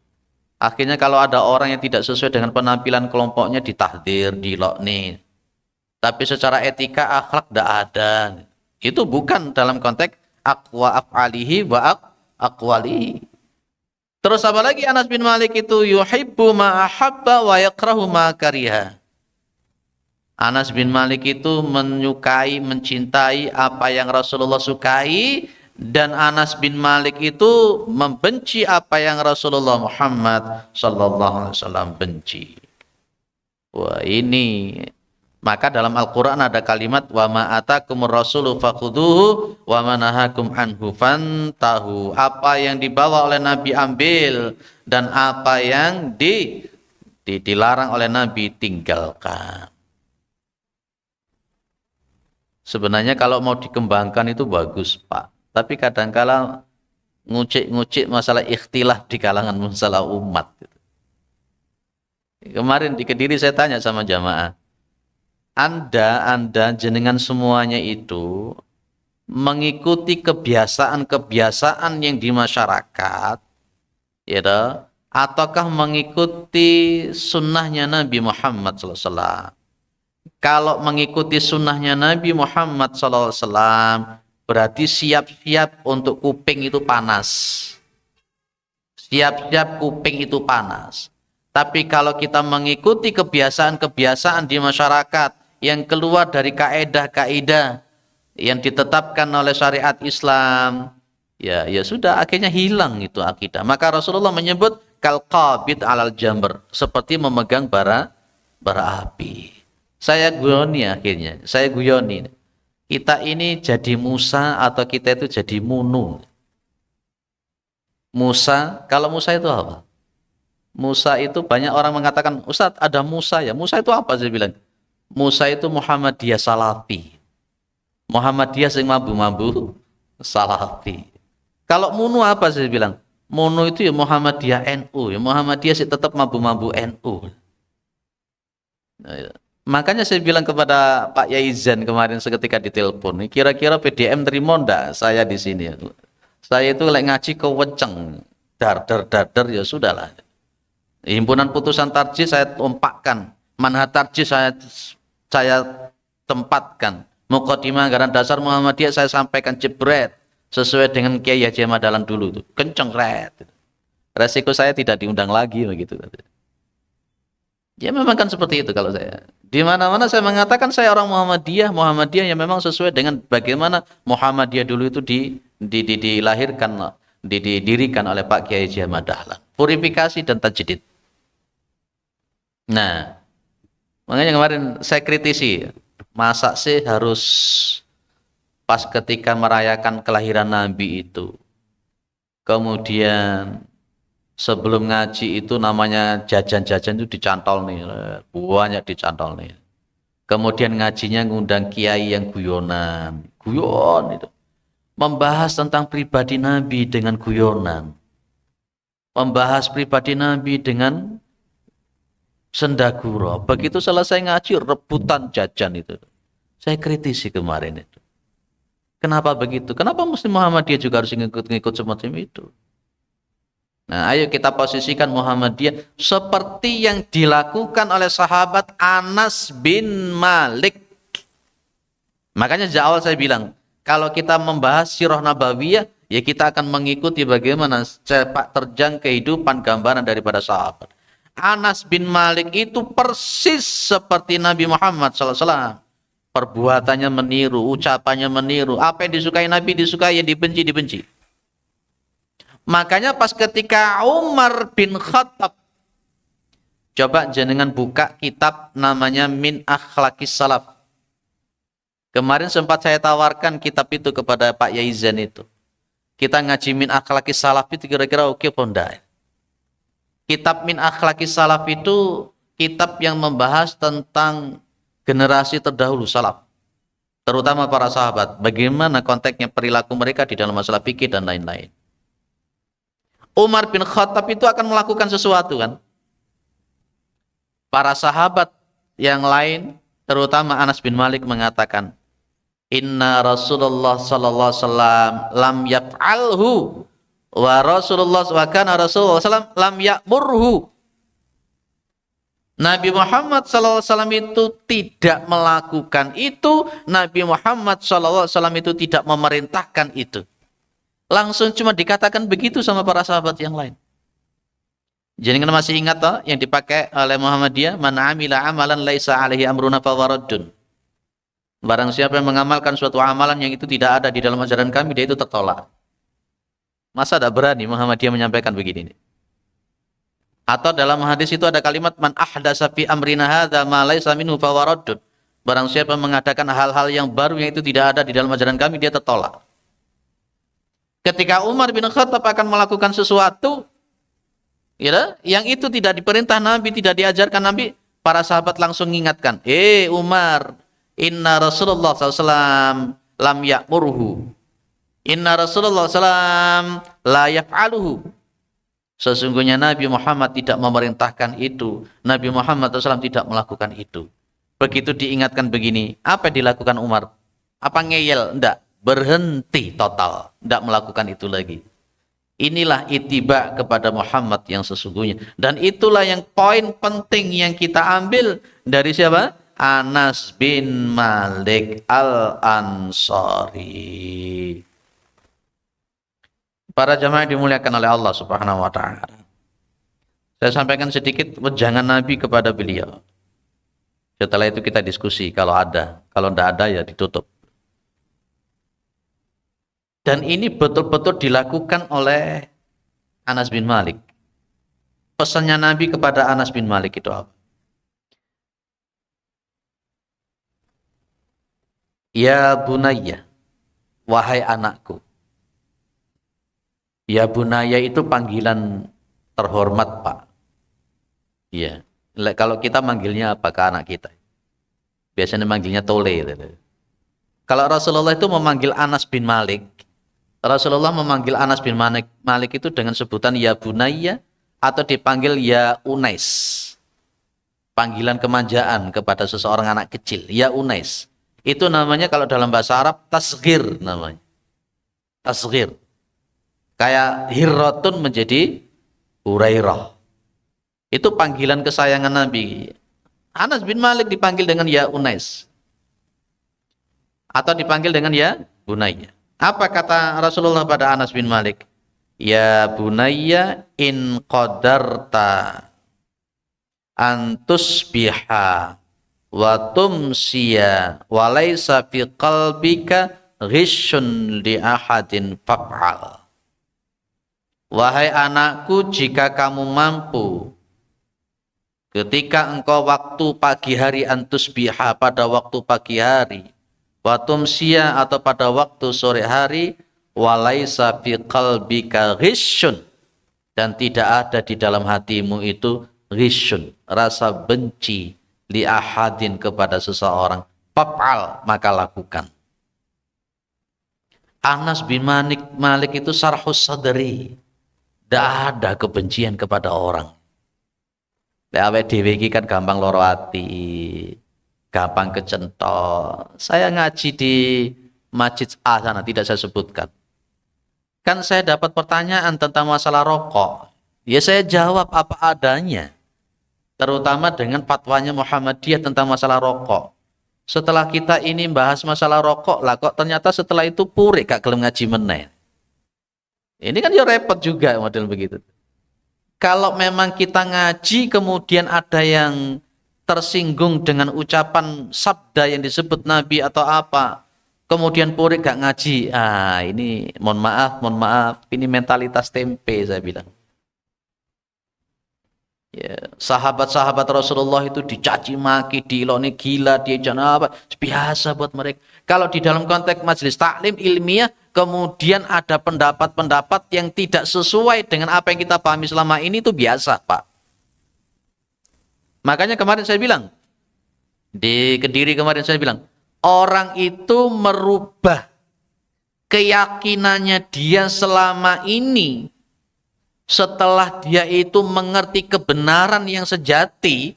Speaker 2: Akhirnya kalau ada orang yang tidak sesuai dengan penampilan kelompoknya ditahdir, dilokni. Tapi secara etika akhlak tidak ada. Itu bukan dalam konteks aqwa af'alihi wa aqwalihi. Terus apa lagi Anas bin Malik itu yuhibbu ma ahabba wa yakrahu ma kariha. Anas bin Malik itu menyukai, mencintai apa yang Rasulullah sukai, dan Anas bin Malik itu membenci apa yang Rasulullah Muhammad sallallahu alaihi wasallam benci. Wah, ini maka dalam Al-Qur'an ada kalimat wa ma atakumur rasulu fakhuduhu wa ma nahakum anhu fantahu. Apa yang dibawa oleh Nabi ambil, dan apa yang dilarang oleh Nabi tinggalkan. Sebenarnya kalau mau dikembangkan itu bagus, Pak. Tapi kadangkala ngucik-ngucik masalah ikhtilaf di kalangan masalah umat. Kemarin di Kediri saya tanya sama jamaah, Anda jenengan semuanya itu mengikuti kebiasaan-kebiasaan yang di masyarakat, ya toh, ataukah mengikuti sunnahnya Nabi Muhammad SAW? Kalau mengikuti sunnahnya Nabi Muhammad SAW, berarti siap-siap untuk kuping itu panas. Siap-siap kuping itu panas. Tapi kalau kita mengikuti kebiasaan-kebiasaan di masyarakat yang keluar dari kaidah-kaidah yang ditetapkan oleh syariat Islam, ya sudah, akhirnya hilang itu akidah. Maka Rasulullah menyebut kalqabid alal jamr, seperti memegang bara api. Saya guyoni. Kita ini jadi Musa atau kita itu jadi Munu? Musa, kalau Musa itu apa? Musa itu banyak orang mengatakan, Ustadz ada Musa ya. Musa itu apa? Saya bilang, Musa itu Muhammadiyah Salafi. Muhammadiyah sing mambu-mambu Salafi. Kalau Munu apa? Saya bilang, Munu itu ya Muhammadiyah NU. Ya Muhammadiyah sih tetap mambu-mambu NU. Makanya saya bilang kepada Pak Yaizan kemarin seketika ditelepon, kira-kira PDM terima ndak saya di sini? Saya itu lek ngaji keweceng, dar ya sudahlah. Himpunan putusan tarjih saya tumpakkan, manhaj tarjih saya tempatkan, Muqaddimah anggaran dasar Muhammadiyah saya sampaikan jebret sesuai dengan Kiai Haji Ahmad Dahlan dulu itu, kenceng ret. Resiko saya tidak diundang lagi begitu. Ya memang kan seperti itu kalau saya. Di mana-mana saya mengatakan saya orang Muhammadiyah yang memang sesuai dengan bagaimana Muhammadiyah dulu itu dilahirkan, didirikan oleh Pak Kiai Haji Ahmad Dahlan. Purifikasi dan tajdid. Nah, makanya kemarin saya kritisi, masa sih harus pas ketika merayakan kelahiran Nabi itu, kemudian sebelum ngaji itu namanya jajan-jajan itu dicantol nih, banyak dicantol nih. Kemudian ngajinya ngundang kiai yang guyon itu. Membahas tentang pribadi Nabi dengan guyonan. Membahas pribadi Nabi dengan sendagura. Begitu selesai ngaji, rebutan jajan itu. Saya kritisi kemarin itu. Kenapa begitu? Kenapa Muslim Muhammadiyah juga harus ngikut semacam itu? Nah, ayo kita posisikan Muhammadiyah seperti yang dilakukan oleh sahabat Anas bin Malik. Makanya sejak awal saya bilang, kalau kita membahas sirah nabawiyah, ya kita akan mengikuti bagaimana sepak terjang kehidupan gambaran daripada sahabat. Anas bin Malik itu persis seperti Nabi Muhammad SAW. Perbuatannya meniru, ucapannya meniru. Apa yang disukai Nabi disukai, yang dibenci dibenci. Makanya pas ketika Umar bin Khattab, coba jenengan buka kitab namanya Min Akhlaqis Salaf. Kemarin sempat saya tawarkan kitab itu kepada Pak Yaizan itu. Kita ngaji Min Akhlaqis Salaf itu kira-kira oke apa enggak? Kitab Min Akhlaqis Salaf itu kitab yang membahas tentang generasi terdahulu salaf, terutama para sahabat, bagaimana konteksnya perilaku mereka di dalam masalah fikih dan lain-lain. Umar bin Khattab itu akan melakukan sesuatu kan. Para sahabat yang lain, terutama Anas bin Malik mengatakan, Inna Rasulullah sallallahu alaihi wasallam lam yaf'alhu wa Rasulullah wa kana Rasulullah sallallahu lam ya'murhu. Nabi Muhammad sallallahu alaihi wasallam itu tidak melakukan itu, Nabi Muhammad sallallahu alaihi wasallam itu tidak memerintahkan itu. Langsung cuma dikatakan begitu sama para sahabat yang lain. Jadi kan masih ingat toh yang dipakai oleh Muhammadiyah, man amila amalan laisa alaihi amruna fawaradun. Barang siapa yang mengamalkan suatu amalan yang itu tidak ada di dalam ajaran kami, dia itu tertolak. Masa tidak berani Muhammadiyah menyampaikan begini? Atau dalam hadis itu ada kalimat man ahdasa fi amrina hadza ma laisa minhu fawaradun. Barang siapa yang mengadakan hal-hal yang baru yang itu tidak ada di dalam ajaran kami, dia tertolak. Ketika Umar bin Khattab akan melakukan sesuatu, ya, yang itu tidak diperintah Nabi, tidak diajarkan Nabi, para sahabat langsung mengingatkan, Umar, inna Rasulullah SAW lam ya'murhu, inna Rasulullah SAW la yaf'aluhu. Sesungguhnya Nabi Muhammad tidak memerintahkan itu, Nabi Muhammad SAW tidak melakukan itu. Begitu diingatkan begini, apa yang dilakukan Umar? Apa ngeyel? Enggak, berhenti total, enggak melakukan itu lagi. Inilah ittiba kepada Muhammad yang sesungguhnya. Dan itulah yang poin penting yang kita ambil dari siapa? Anas bin Malik Al-Ansari. Para jamaah dimuliakan oleh Allah Subhanahu wa taala. Saya sampaikan sedikit wejangan Nabi kepada beliau. Setelah itu kita diskusi kalau ada, kalau tidak ada ya ditutup. Dan ini betul-betul dilakukan oleh Anas bin Malik. Pesannya Nabi kepada Anas bin Malik itu apa? Ya bunayya, wahai anakku. Ya bunayya itu panggilan terhormat, Pak. Iya. Kalau kita manggilnya apa ke anak kita? Biasanya manggilnya Tole. Kalau Rasulullah itu memanggil Anas bin Malik, Rasulullah memanggil Anas bin Malik itu dengan sebutan ya bunayya atau dipanggil ya Unais. Panggilan kemanjaan kepada seseorang anak kecil, ya Unais. Itu namanya kalau dalam bahasa Arab tasghir namanya. Tasghir. Kayak Hirratun menjadi Hurairah. Itu panggilan kesayangan Nabi. Anas bin Malik dipanggil dengan ya Unais. Atau dipanggil dengan ya Bunayya. Apa kata Rasulullah pada Anas bin Malik? Ya Bunayya in qadarta antusbiha wa tumsiya wa laysa fi qalbika ghishun li ahadin faf'al. Wahai anakku, jika kamu mampu ketika engkau waktu pagi hari antusbiha pada waktu pagi hari, watumsia atau pada waktu sore hari, walaisa fi qalbika ghishun, dan tidak ada di dalam hatimu itu ghishun, rasa benci li ahadin kepada seseorang, faf'al, maka lakukan. Anas bin Malik itu sarhus sadri. Tidak ada kebencian kepada orang. Awake dhewe iki kan gampang loro ati, gampang kecentol. Saya ngaji di Masjid A sana, tidak saya sebutkan. Kan saya dapat pertanyaan tentang masalah rokok. Ya saya jawab apa adanya. Terutama dengan fatwanya Muhammadiyah tentang masalah rokok. Setelah kita ini bahas masalah rokok, lah kok ternyata setelah itu purik gak gelem ngaji meneh. Ini kan ya repot juga model begitu. Kalau memang kita ngaji kemudian ada yang tersinggung dengan ucapan sabda yang disebut Nabi atau apa, kemudian purik gak ngaji. Ini mohon maaf, ini mentalitas tempe saya bilang. Ya, sahabat-sahabat Rasulullah itu dicaci maki, diloni gila, dia jangan apa, biasa buat mereka. Kalau di dalam konteks majelis taklim ilmiah, kemudian ada pendapat-pendapat yang tidak sesuai dengan apa yang kita pahami selama ini, itu biasa, Pak. Makanya kemarin saya bilang, di Kediri kemarin saya bilang, orang itu merubah keyakinannya dia selama ini setelah dia itu mengerti kebenaran yang sejati,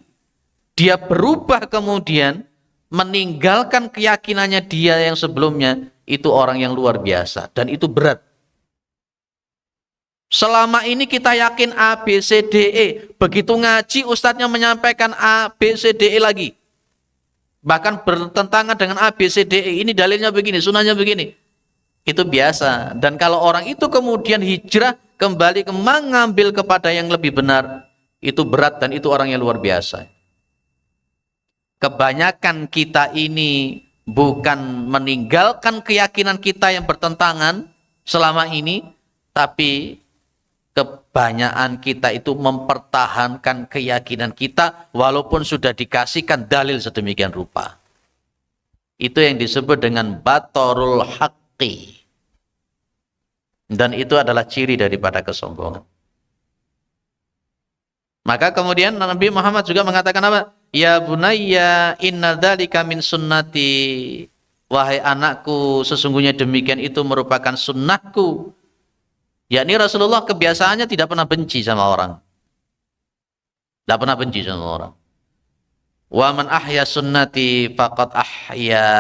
Speaker 2: dia berubah kemudian meninggalkan keyakinannya dia yang sebelumnya, itu orang yang luar biasa dan itu berat. Selama ini kita yakin A, B, C, D, E. Begitu ngaji ustadznya menyampaikan A, B, C, D, E lagi. Bahkan bertentangan dengan A, B, C, D, E. Ini dalilnya begini, sunahnya begini. Itu biasa. Dan kalau orang itu kemudian hijrah kembali mengambil kepada yang lebih benar, itu berat dan itu orang yang luar biasa. Kebanyakan kita ini bukan meninggalkan keyakinan kita yang bertentangan selama ini, tapi kebanyakan kita itu mempertahankan keyakinan kita walaupun sudah dikasihkan dalil sedemikian rupa. Itu yang disebut dengan batorul haqqi. Dan itu adalah ciri daripada kesombongan. Maka kemudian Nabi Muhammad juga mengatakan apa? Ya bunayya inna dzalika min sunnati. Wahai anakku, sesungguhnya demikian itu merupakan sunnahku. Yakni Rasulullah kebiasaannya tidak pernah benci sama orang. Tidak pernah benci sama orang. Wa man ahya sunnati faqad ahya.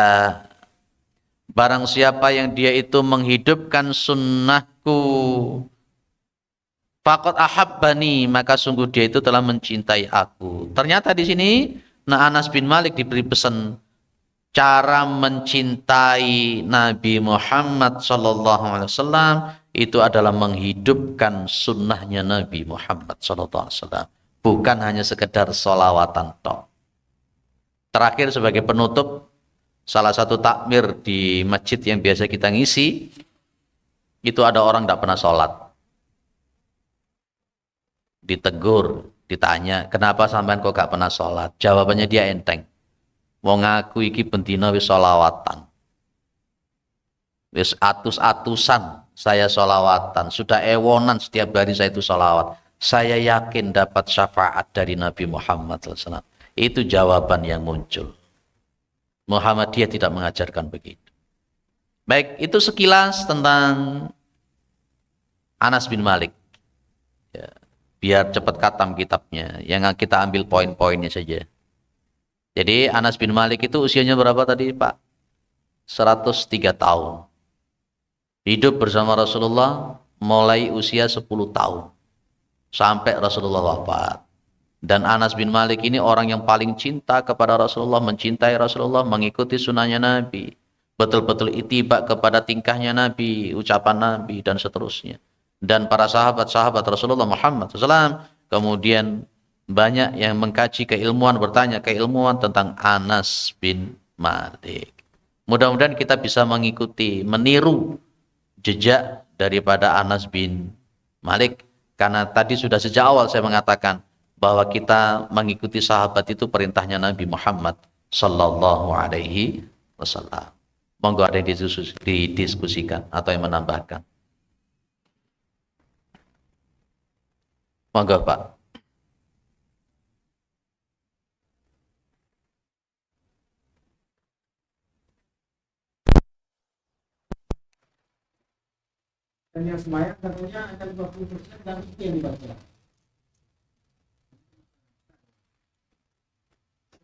Speaker 2: Barang siapa yang dia itu menghidupkan sunnahku, faqad ahabbani, maka sungguh dia itu telah mencintai aku. Ternyata di sini Anas bin Malik diberi pesan cara mencintai Nabi Muhammad SAW itu adalah menghidupkan sunnahnya Nabi Muhammad SAW. Bukan hanya sekedar sholawatan tok. Terakhir sebagai penutup, salah satu takmir di masjid yang biasa kita ngisi, itu ada orang tidak pernah sholat. Ditegur, ditanya, kenapa sampean kok gak pernah sholat? Jawabannya dia enteng. Mau ngaku iki bendina wis sholawatan. Wis atus-atusan saya sholawatan. Sudah ewonan setiap hari saya itu sholawat. Saya yakin dapat syafaat dari Nabi Muhammad SAW. Itu jawaban yang muncul. Muhammadiyah tidak mengajarkan begitu. Baik, itu sekilas tentang Anas bin Malik. Ya, biar cepat khatam kitabnya. Yang kita ambil poin-poinnya saja. Jadi Anas bin Malik itu usianya berapa tadi Pak? 103 tahun. Hidup bersama Rasulullah mulai usia 10 tahun. Sampai Rasulullah wafat. Dan Anas bin Malik ini orang yang paling cinta kepada Rasulullah, mencintai Rasulullah, mengikuti sunnahnya Nabi. Betul-betul itibak kepada tingkahnya Nabi, ucapan Nabi, dan seterusnya. Dan para sahabat-sahabat Rasulullah Muhammad SAW, kemudian banyak yang mengkaji keilmuan, bertanya keilmuan tentang Anas bin Malik. Mudah-mudahan kita bisa mengikuti, meniru jejak daripada Anas bin Malik. Karena tadi sudah sejak awal saya mengatakan, bahwa kita mengikuti sahabat itu perintahnya Nabi Muhammad sallallahu alaihi wasallam. Monggo ada yang didiskusikan atau yang menambahkan. Monggo Pak.
Speaker 3: Dan yang sembahyang tentunya ada 20% dan itu yang dibaca.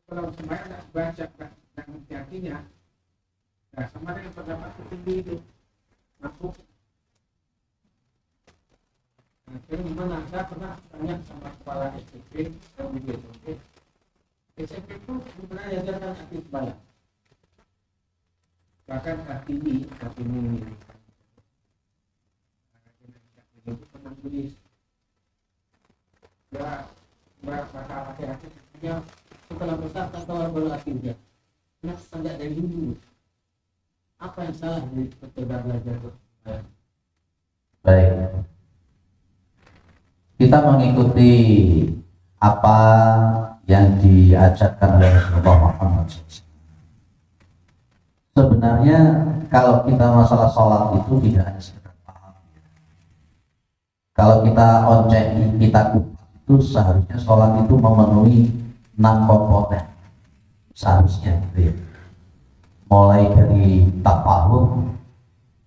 Speaker 3: Kalau sembahyang tidak baca dan hati-hatinya, nah sama dengan pendapat tertinggi itu masuk. Nah, gimana? Saya pernah tanya sama kepala SMP atau di SMP. SMP itu sebenarnya diajarkan hati sembahyang. Bahkan Kartini ini itu pernah tulis ya berapa hati-hati setelah besar tanpa baru akhirnya. Nah, sejak dari dulu Apa yang salah di sekedar belajar itu?
Speaker 1: Baik, kita mengikuti apa yang diajarkan oleh Rasulullah Muhammad SAW. Sebenarnya kalau kita masalah sholat itu tidak hanya sekedar paham. Kalau kita onceng, kita kupas itu seharusnya sholat itu memenuhi 6 komponen. Seharusnya gitu ya. Mulai dari tafahum,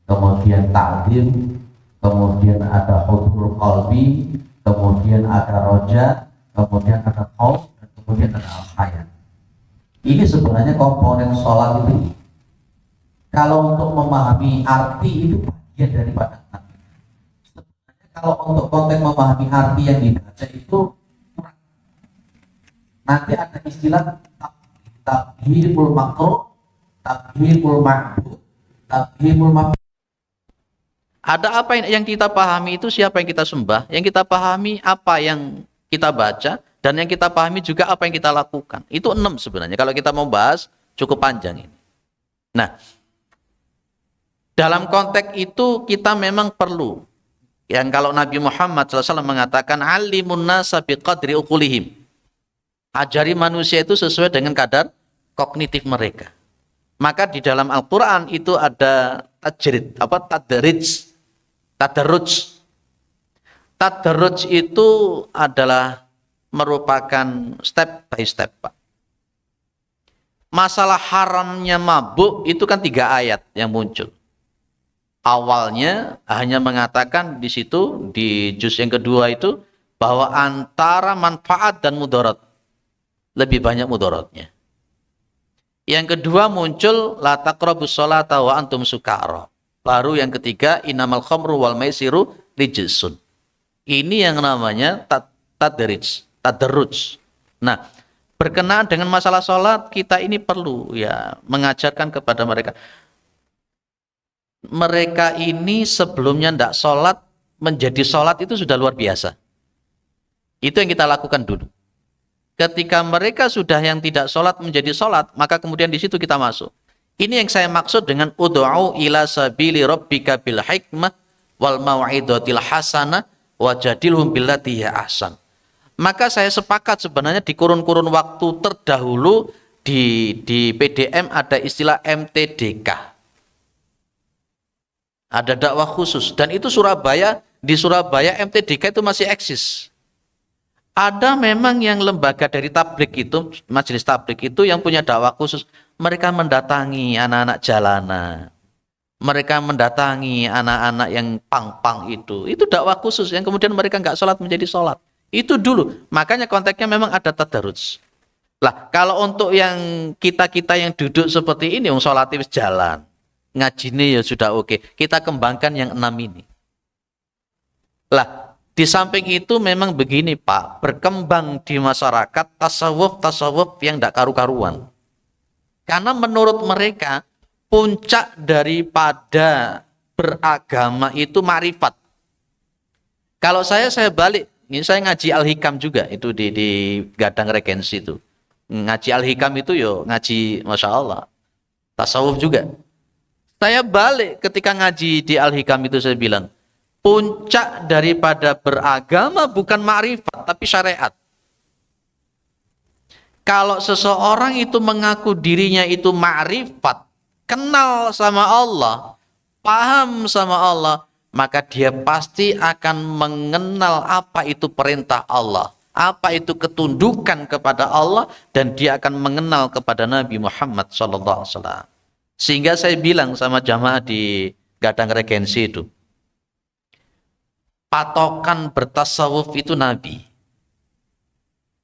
Speaker 1: kemudian ta'lim, kemudian ada hudurul qalbi, kemudian ada roja, kemudian ada khauf, dan kemudian ada al-hayat. Ini sebenarnya komponen sholat itu. Kalau untuk memahami arti itu bagian daripada arti. Sebenarnya kalau untuk konteks memahami arti yang dibaca itu kurang. Nanti ada istilah tabhimul makruh, tabhimul mahbub, tabhimul mafhum.
Speaker 2: Ada apa yang kita pahami itu siapa yang kita sembah, yang kita pahami apa yang kita baca, dan yang kita pahami juga apa yang kita lakukan. Itu 6 sebenarnya. Kalau kita mau bahas cukup panjang ini. Nah, dalam konteks itu kita memang perlu. Yang kalau Nabi Muhammad SAW mengatakan alimun nasa biqadri uqulihim. Ajari manusia itu sesuai dengan kadar kognitif mereka. Maka di dalam Al-Qur'an itu ada tajrid, tadarruj. Tadarruj itu adalah merupakan step by step, Pak. Masalah haramnya mabuk itu kan 3 ayat yang muncul. Awalnya hanya mengatakan di situ di juz yang kedua itu bahwa antara manfaat dan mudarat lebih banyak mudaratnya. Yang kedua muncul la taqrabus sholata wa antum sukara. Baru yang ketiga innamal khamru wal maisiru rijsun. Ini yang namanya tadarruj. Nah, berkenaan dengan masalah sholat kita ini perlu ya mengajarkan kepada mereka. Mereka ini sebelumnya tidak sholat, menjadi sholat itu sudah luar biasa. Itu yang kita lakukan dulu. Ketika mereka sudah yang tidak sholat menjadi sholat, maka kemudian di situ kita masuk. Ini yang saya maksud dengan ud'u ila sabili rabbika bil hikmah wal mau'izatil hasanah wajadilhum billati hiya ahsan. Maka saya sepakat sebenarnya di kurun-kurun waktu terdahulu di PDM ada istilah MTDK. Ada dakwah khusus dan itu di Surabaya MTDK itu masih eksis. Ada memang yang lembaga dari tablik itu, majelis tablik itu yang punya dakwah khusus. Mereka mendatangi anak-anak jalanan. Mereka mendatangi anak-anak yang pang-pang itu. Itu dakwah khusus yang kemudian mereka nggak sholat menjadi sholat. Itu dulu. Makanya konteksnya memang ada tadarruj. Lah, kalau untuk yang kita-kita yang duduk seperti ini, yang sholat itu jalan. Ngajinya ya sudah oke. Kita kembangkan yang 6 ini. Lah, di samping itu memang begini Pak, berkembang di masyarakat tasawuf yang tidak karu-karuan. Karena menurut mereka puncak daripada beragama itu ma'rifat. Kalau saya balik, ini saya ngaji Al-Hikam juga itu di Gadang Regensi itu. Ngaji Al-Hikam itu yo ngaji Masya Allah. Tasawuf juga. Saya balik ketika ngaji di Al-Hikam itu saya bilang, puncak daripada beragama bukan ma'rifat tapi syariat. Kalau seseorang itu mengaku dirinya itu ma'rifat, kenal sama Allah, paham sama Allah, maka dia pasti akan mengenal apa itu perintah Allah, apa itu ketundukan kepada Allah, dan dia akan mengenal kepada Nabi Muhammad SAW. Sehingga saya bilang sama jamaah di Gadang Regensi itu, patokan bertasawuf itu Nabi.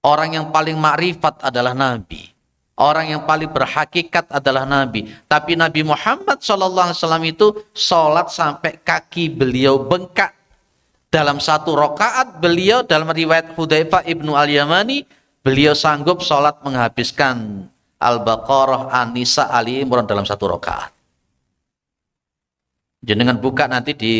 Speaker 2: Orang yang paling ma'rifat adalah Nabi. Orang yang paling berhakikat adalah Nabi. Tapi Nabi Muhammad SAW itu sholat sampai kaki beliau bengkak. Dalam 1 rakaat beliau, dalam riwayat Hudzaifah ibnu al-Yamani, beliau sanggup sholat menghabiskan Al-Baqarah, An-Nisa, Ali Imran dalam 1 rakaat. Jenengan buka nanti di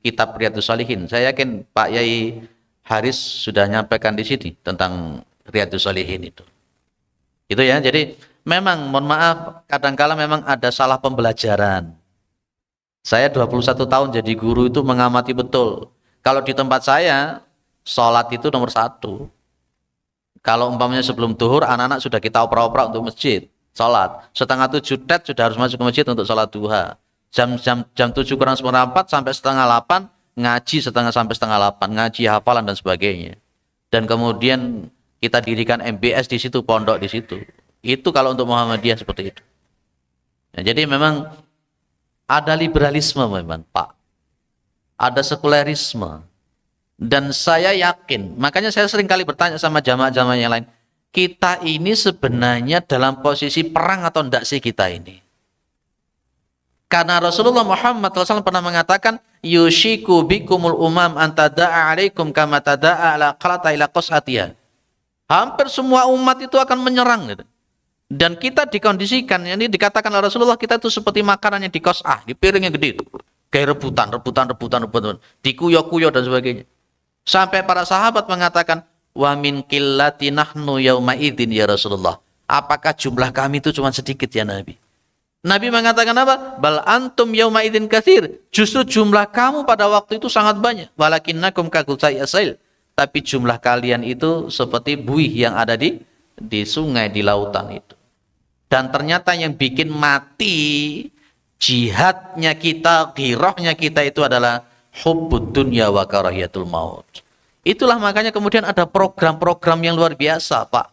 Speaker 2: kitab Riyadhus Shalihin. Saya yakin Pak Yai Haris sudah nyampaikan di sini tentang Riyadhus Shalihin itu. Itu ya. Jadi Memang, mohon maaf, kadangkala memang ada salah pembelajaran. Saya 21 tahun jadi guru itu mengamati betul. Kalau di tempat saya, sholat itu nomor satu. Kalau umpamanya sebelum duhur, anak-anak sudah kita oper-oper untuk masjid, sholat. Setengah 7 sudah harus masuk ke masjid untuk sholat duha. Jam 7 kurang seperempat sampai setengah 8, ngaji setengah sampai setengah 8, ngaji hafalan dan sebagainya. Dan kemudian kita dirikan MBS di situ, pondok di situ. Itu kalau untuk Muhammadiyah seperti itu. Ya, jadi memang ada liberalisme memang, Pak. Ada sekulerisme. Dan saya yakin, makanya saya sering kali bertanya sama jamaah-jamaah yang lain, kita ini sebenarnya dalam posisi perang atau enggak sih kita ini? Karena Rasulullah Muhammad SAW pernah mengatakan, yushiku bikumul umam antada'a alaikum kama tada'a ala qalata ila qas'atiyah. Hampir semua umat itu akan menyerang gitu. Dan kita dikondisikan, ini dikatakan oleh Rasulullah, kita itu seperti makanan yang di qas'ah, di piring yang gede itu. Kayak rebutan, dikuyok-kuyok dan sebagainya. Sampai para sahabat mengatakan, wa min qillati nahnu yauma idzin ya Rasulullah. Apakah jumlah kami itu cuma sedikit ya Nabi? Nabi mengatakan apa? Bal antum yauma idzin katsir. Justru jumlah kamu pada waktu itu sangat banyak. Walakinnakum kagutsai asail. Tapi jumlah kalian itu seperti buih yang ada di sungai, di lautan itu. Dan ternyata yang bikin mati jihadnya kita, ghirahnya kita itu adalah hubbud dunya wa karahiyatul maut. Itulah makanya kemudian ada program-program yang luar biasa, Pak.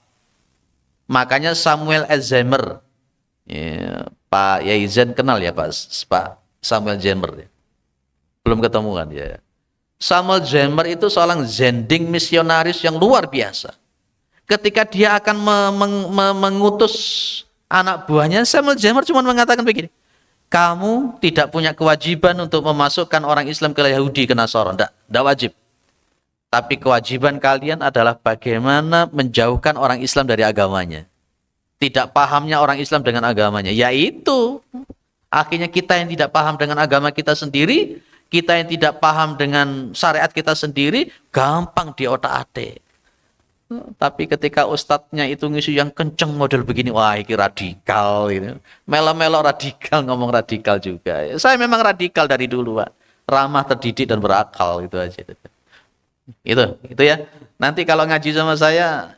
Speaker 2: Makanya Samuel Alzheimer, ya, Pak Yaizen kenal ya Pak Samuel Alzheimer ya. Belum ketemu kan ya. Samuel Alzheimer itu seorang zending misionaris yang luar biasa. Ketika dia akan mengutus anak buahnya, Samuel Alzheimer cuma mengatakan begini, kamu tidak punya kewajiban untuk memasukkan orang Islam ke Yahudi, ke Nasara. Tidak wajib. Tapi kewajiban kalian adalah bagaimana menjauhkan orang Islam dari agamanya. Tidak pahamnya orang Islam dengan agamanya. Yaitu, akhirnya kita yang tidak paham dengan agama kita sendiri, kita yang tidak paham dengan syariat kita sendiri, gampang diotak-atik. Tapi ketika ustadznya itu ngisi yang kenceng model begini, wah ini radikal gitu. Melo-melo radikal, ngomong radikal juga. Saya memang radikal dari dulu, Pak. Ramah, terdidik dan berakal gitu aja. Itu ya. Nanti kalau ngaji sama saya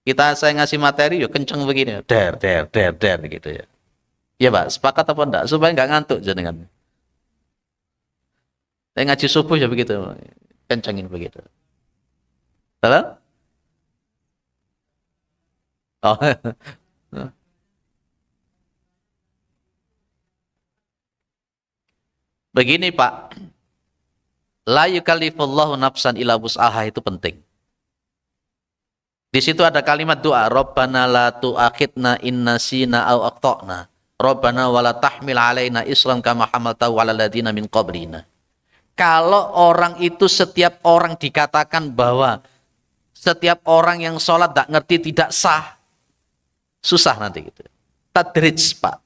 Speaker 2: saya ngasih materi ya kenceng begini, der gitu ya. Iya, Pak, sepakat apa enggak? Supaya enggak ngantuk jenengan. Saya ngaji subuh ya begitu. Kencengin begitu. Betul? Oh. Begini Pak, la yukallifullahu nafsan illa wus'aha itu penting. Di situ ada kalimat doa, Rabbana la tu'akhidna in nasina aw akhtana. Rabbana wala tahmil alaina isran kama hamaltahu 'alal ladzina min qablina. Kalau orang itu setiap orang dikatakan bahwa setiap orang yang sholat tak ngerti tidak sah, susah nanti gitu. Tadrij, Pak.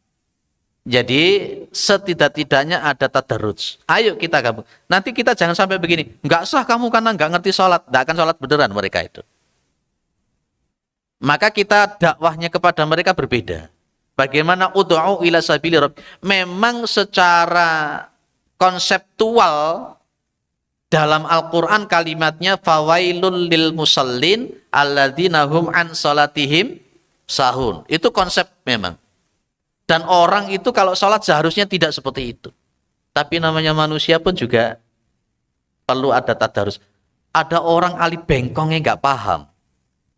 Speaker 2: Jadi setidak-tidaknya ada tadarruj. Ayo kita gabung. Nanti kita jangan sampai begini. Enggak sah kamu karena enggak ngerti sholat. Enggak akan sholat beneran mereka itu. Maka kita dakwahnya kepada mereka berbeda. Bagaimana ud'u ila sabili rabb. Memang secara konseptual dalam Al-Quran kalimatnya fawailul lil musallin alladzina hum an salatihim sahun. Itu konsep memang. Dan orang itu kalau sholat seharusnya tidak seperti itu. Tapi namanya manusia pun juga perlu ada tadarus. Ada orang ali bengkongnya nggak paham.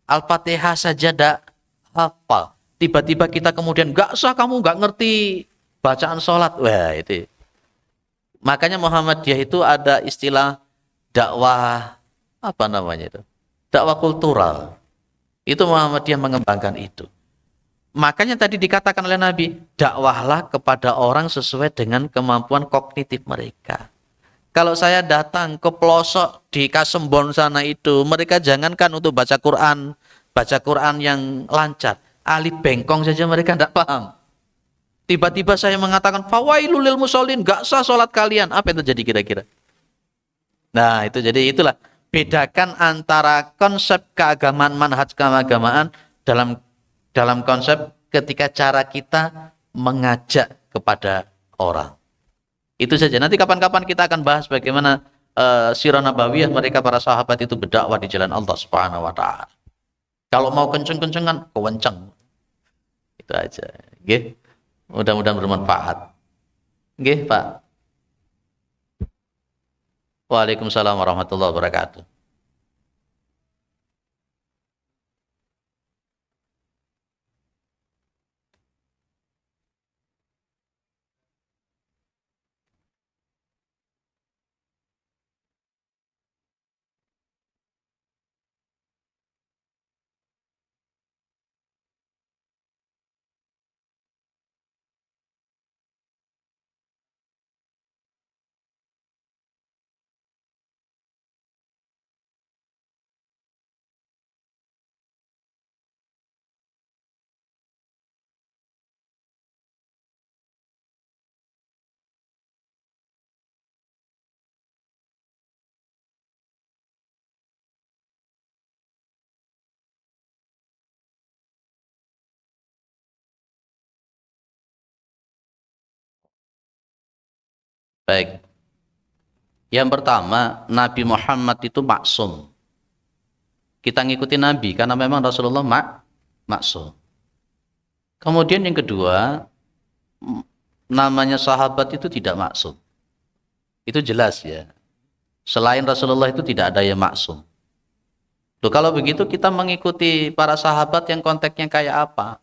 Speaker 2: Al-Fatihah saja tidak hafal. Tiba-tiba kita kemudian nggak sah kamu nggak ngerti bacaan sholat. Wah itu. Makanya Muhammadiyah itu ada istilah dakwah apa namanya itu? Dakwah kultural. Itu Muhammadiyah mengembangkan itu. Makanya tadi dikatakan oleh Nabi, dakwahlah kepada orang sesuai dengan kemampuan kognitif mereka. Kalau saya datang ke pelosok di Kasembon sana itu, mereka jangankan untuk baca Quran yang lancar, ahli bengkong saja mereka tidak paham. Tiba-tiba saya mengatakan, fawailul lil musallin, gak sah sholat kalian. Apa yang terjadi kira-kira? Nah itu jadi itulah. Bedakan antara konsep keagamaan, manhaj keagamaan dalam konsep ketika cara kita mengajak kepada orang. Itu saja. Nanti kapan-kapan kita akan bahas bagaimana sirah nabawiyah mereka para sahabat itu berdakwah di jalan Allah Subhanahu wa taala. Kalau mau kenceng-kencengan, kewenceng. Itu aja. Nggih. Mudah-mudahan bermanfaat. Nggih, Pak. Waalaikumsalam warahmatullahi wabarakatuh. Baik. Yang pertama, Nabi Muhammad itu maksum. Kita ngikuti Nabi karena memang Rasulullah maksum. Kemudian yang kedua, namanya sahabat itu tidak maksum. Itu jelas ya. Selain Rasulullah itu tidak ada yang maksum. Loh, kalau begitu kita mengikuti para sahabat yang konteksnya kayak apa?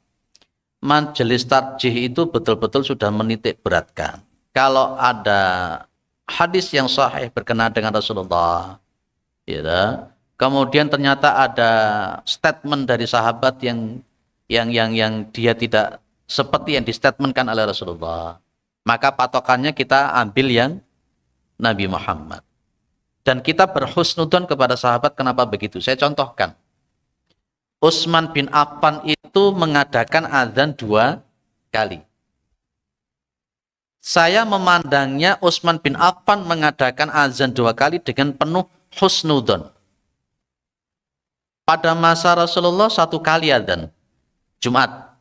Speaker 2: Majelis tarjih itu betul-betul sudah menitik beratkan. Kalau ada hadis yang sahih berkenaan dengan Rasulullah, ya, kemudian ternyata ada statement dari sahabat yang dia tidak seperti yang distatementkan oleh Rasulullah, maka patokannya kita ambil yang Nabi Muhammad. Dan kita berhusnudzon kepada sahabat. Kenapa begitu? Saya contohkan. Utsman bin Affan itu mengadakan azan 2 kali. Saya memandangnya Utsman bin Affan mengadakan azan 2 kali dengan penuh husnudzon. Pada masa Rasulullah 1 kali azan Jumat.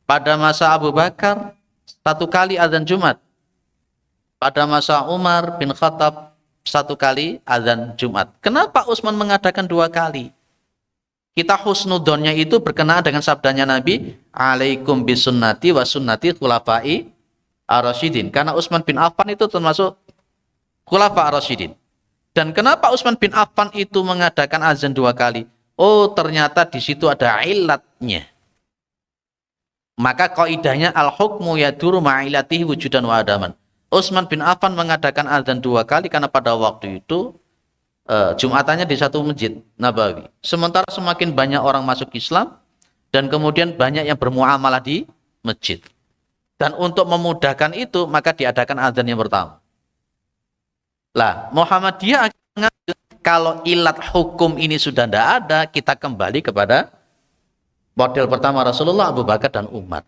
Speaker 2: Pada masa Abu Bakar 1 kali azan Jumat. Pada masa Umar bin Khattab 1 kali azan Jumat. Kenapa Utsman mengadakan 2 kali? Kita husnudzonnya itu berkenaan dengan sabdanya Nabi, alaikum bisunnati wa sunnati khulafai ar-rasyidin. Karena Utsman bin Affan itu termasuk khulafa ar-rasyidin. Dan kenapa Utsman bin Affan itu mengadakan azan 2 kali? Oh, ternyata di situ ada ilatnya. Maka kaidahnya al-hukmu yaduru ma'ilatihi wujudan wa adaman. Utsman bin Affan mengadakan azan 2 kali karena pada waktu itu Jumatannya di satu masjid Nabawi. Sementara semakin banyak orang masuk Islam dan kemudian banyak yang bermuamalah di masjid. Dan untuk memudahkan itu maka diadakan azan yang pertama. Lah, Muhammadiyah kalau ilat hukum ini sudah tidak ada, kita kembali kepada model pertama Rasulullah, Abu Bakar dan Umar.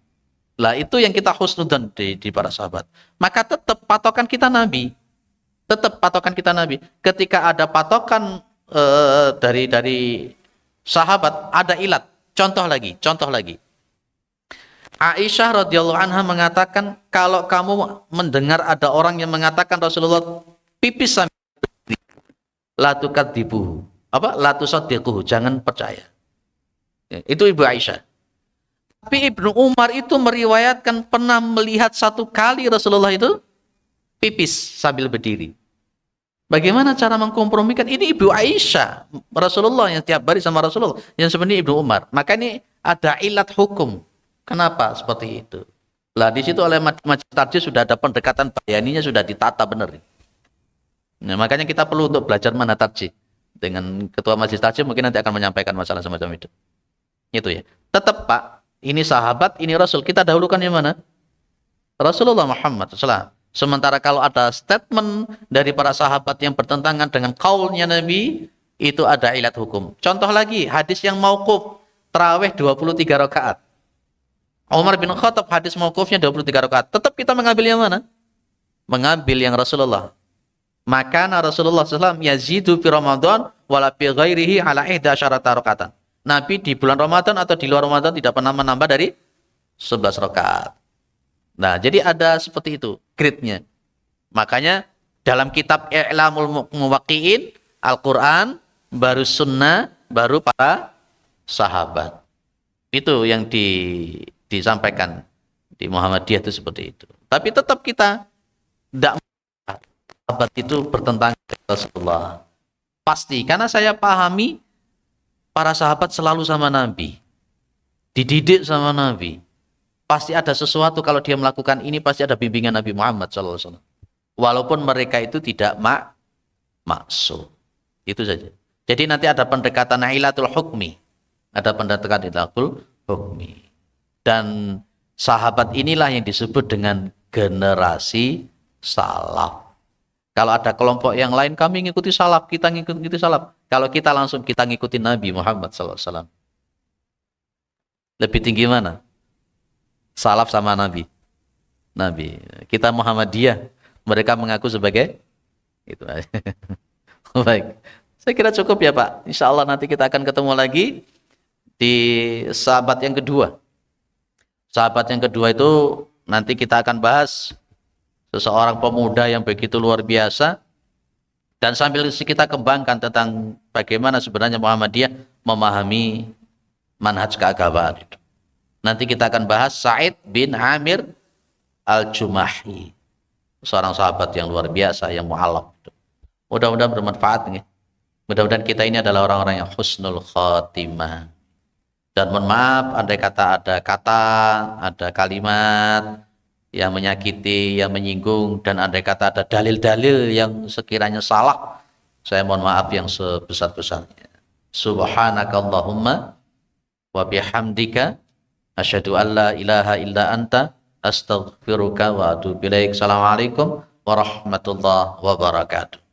Speaker 2: Lah, itu yang kita husnudzon di para sahabat. Maka tetap patokan kita Nabi. Tetap patokan kita Nabi. Ketika ada patokan dari sahabat, ada ilat. Contoh lagi. Aisyah radhiyallahu anha mengatakan, kalau kamu mendengar ada orang yang mengatakan Rasulullah pipis sambil berdiri, la tukadzibuhu. La tusaddiquhu, jangan percaya. Itu Ibu Aisyah. Tapi Ibnu Umar itu meriwayatkan pernah melihat 1 kali Rasulullah itu pipis sambil berdiri. Bagaimana cara mengkompromikan? Ini Ibu Aisyah, Rasulullah yang tiap hari sama Rasulullah, yang sebenarnya Ibnu Umar. Maka ini ada ilat hukum. Kenapa seperti itu? Lah di situ oleh majelis tarjih sudah ada pendekatan bayaninya, sudah ditata benar. Nah, makanya kita perlu untuk belajar mana tarjih. Dengan ketua majelis tarjih mungkin nanti akan menyampaikan masalah semacam itu. Itu ya. Tetap Pak, ini sahabat, ini Rasul. Kita dahulukan yang mana? Rasulullah Muhammad SAW. Sementara kalau ada statement dari para sahabat yang bertentangan dengan kaulnya Nabi, itu ada ilat hukum. Contoh lagi, hadis yang mauquf, tarawih 23 rakaat. Umar bin Khattab hadis mauqufnya 23 rakaat. Tetap kita mengambil yang mana? Mengambil yang Rasulullah. Maka Rasulullah SAW yazidu fi Ramadan wala fi ghairihi ala 11 rakaatan. Nabi di bulan Ramadan atau di luar Ramadan tidak pernah menambah dari 11 rakaat. Nah, jadi ada seperti itu grade-nya. Makanya dalam kitab I'lamul Muwaqqi'in, Al-Quran, baru sunnah, baru para sahabat. Itu yang disampaikan di Muhammadiyah itu seperti itu. Tapi tetap kita tidak sahabat itu bertentangan dengan Rasulullah. Pasti, karena saya pahami para sahabat selalu sama Nabi. Dididik sama Nabi. Pasti ada sesuatu kalau dia melakukan ini, pasti ada bimbingan Nabi Muhammad SAW. Walaupun mereka itu tidak maksud. Itu saja. Jadi nanti ada pendekatan ilatul hukmi. Ada pendekatan ilatul hukmi. Dan sahabat inilah yang disebut dengan generasi salaf. Kalau ada kelompok yang lain, kami ngikuti salaf, kita ngikuti salaf. Kalau kita langsung kita ngikuti Nabi Muhammad SAW. Lebih tinggi mana? Salaf sama Nabi. Nabi. Kita Muhammadiyah. Mereka mengaku sebagai itu. Baik. Saya kira cukup ya Pak. Insya Allah nanti kita akan ketemu lagi di sahabat yang kedua. Sahabat yang kedua itu nanti kita akan bahas seseorang pemuda yang begitu luar biasa. Dan sambil kita kembangkan tentang bagaimana sebenarnya Muhammadiyah memahami manhaj keagamaan itu. Nanti kita akan bahas Sa'id bin Amir Al-Jumahi. Seorang sahabat yang luar biasa, yang mu'alaf. Mudah-mudahan bermanfaat. Mudah-mudahan kita ini adalah orang-orang yang husnul khatimah. Dan mohon maaf, andai kata, ada kalimat yang menyakiti, yang menyinggung, dan andai kata ada dalil-dalil yang sekiranya salah, saya mohon maaf yang sebesar-besarnya. Subhanakallahumma wa bihamdika asyhadu an la ilaha illa anta astaghfiruka wa atubu ilaik. Assalamualaikum warahmatullahi wabarakatuh.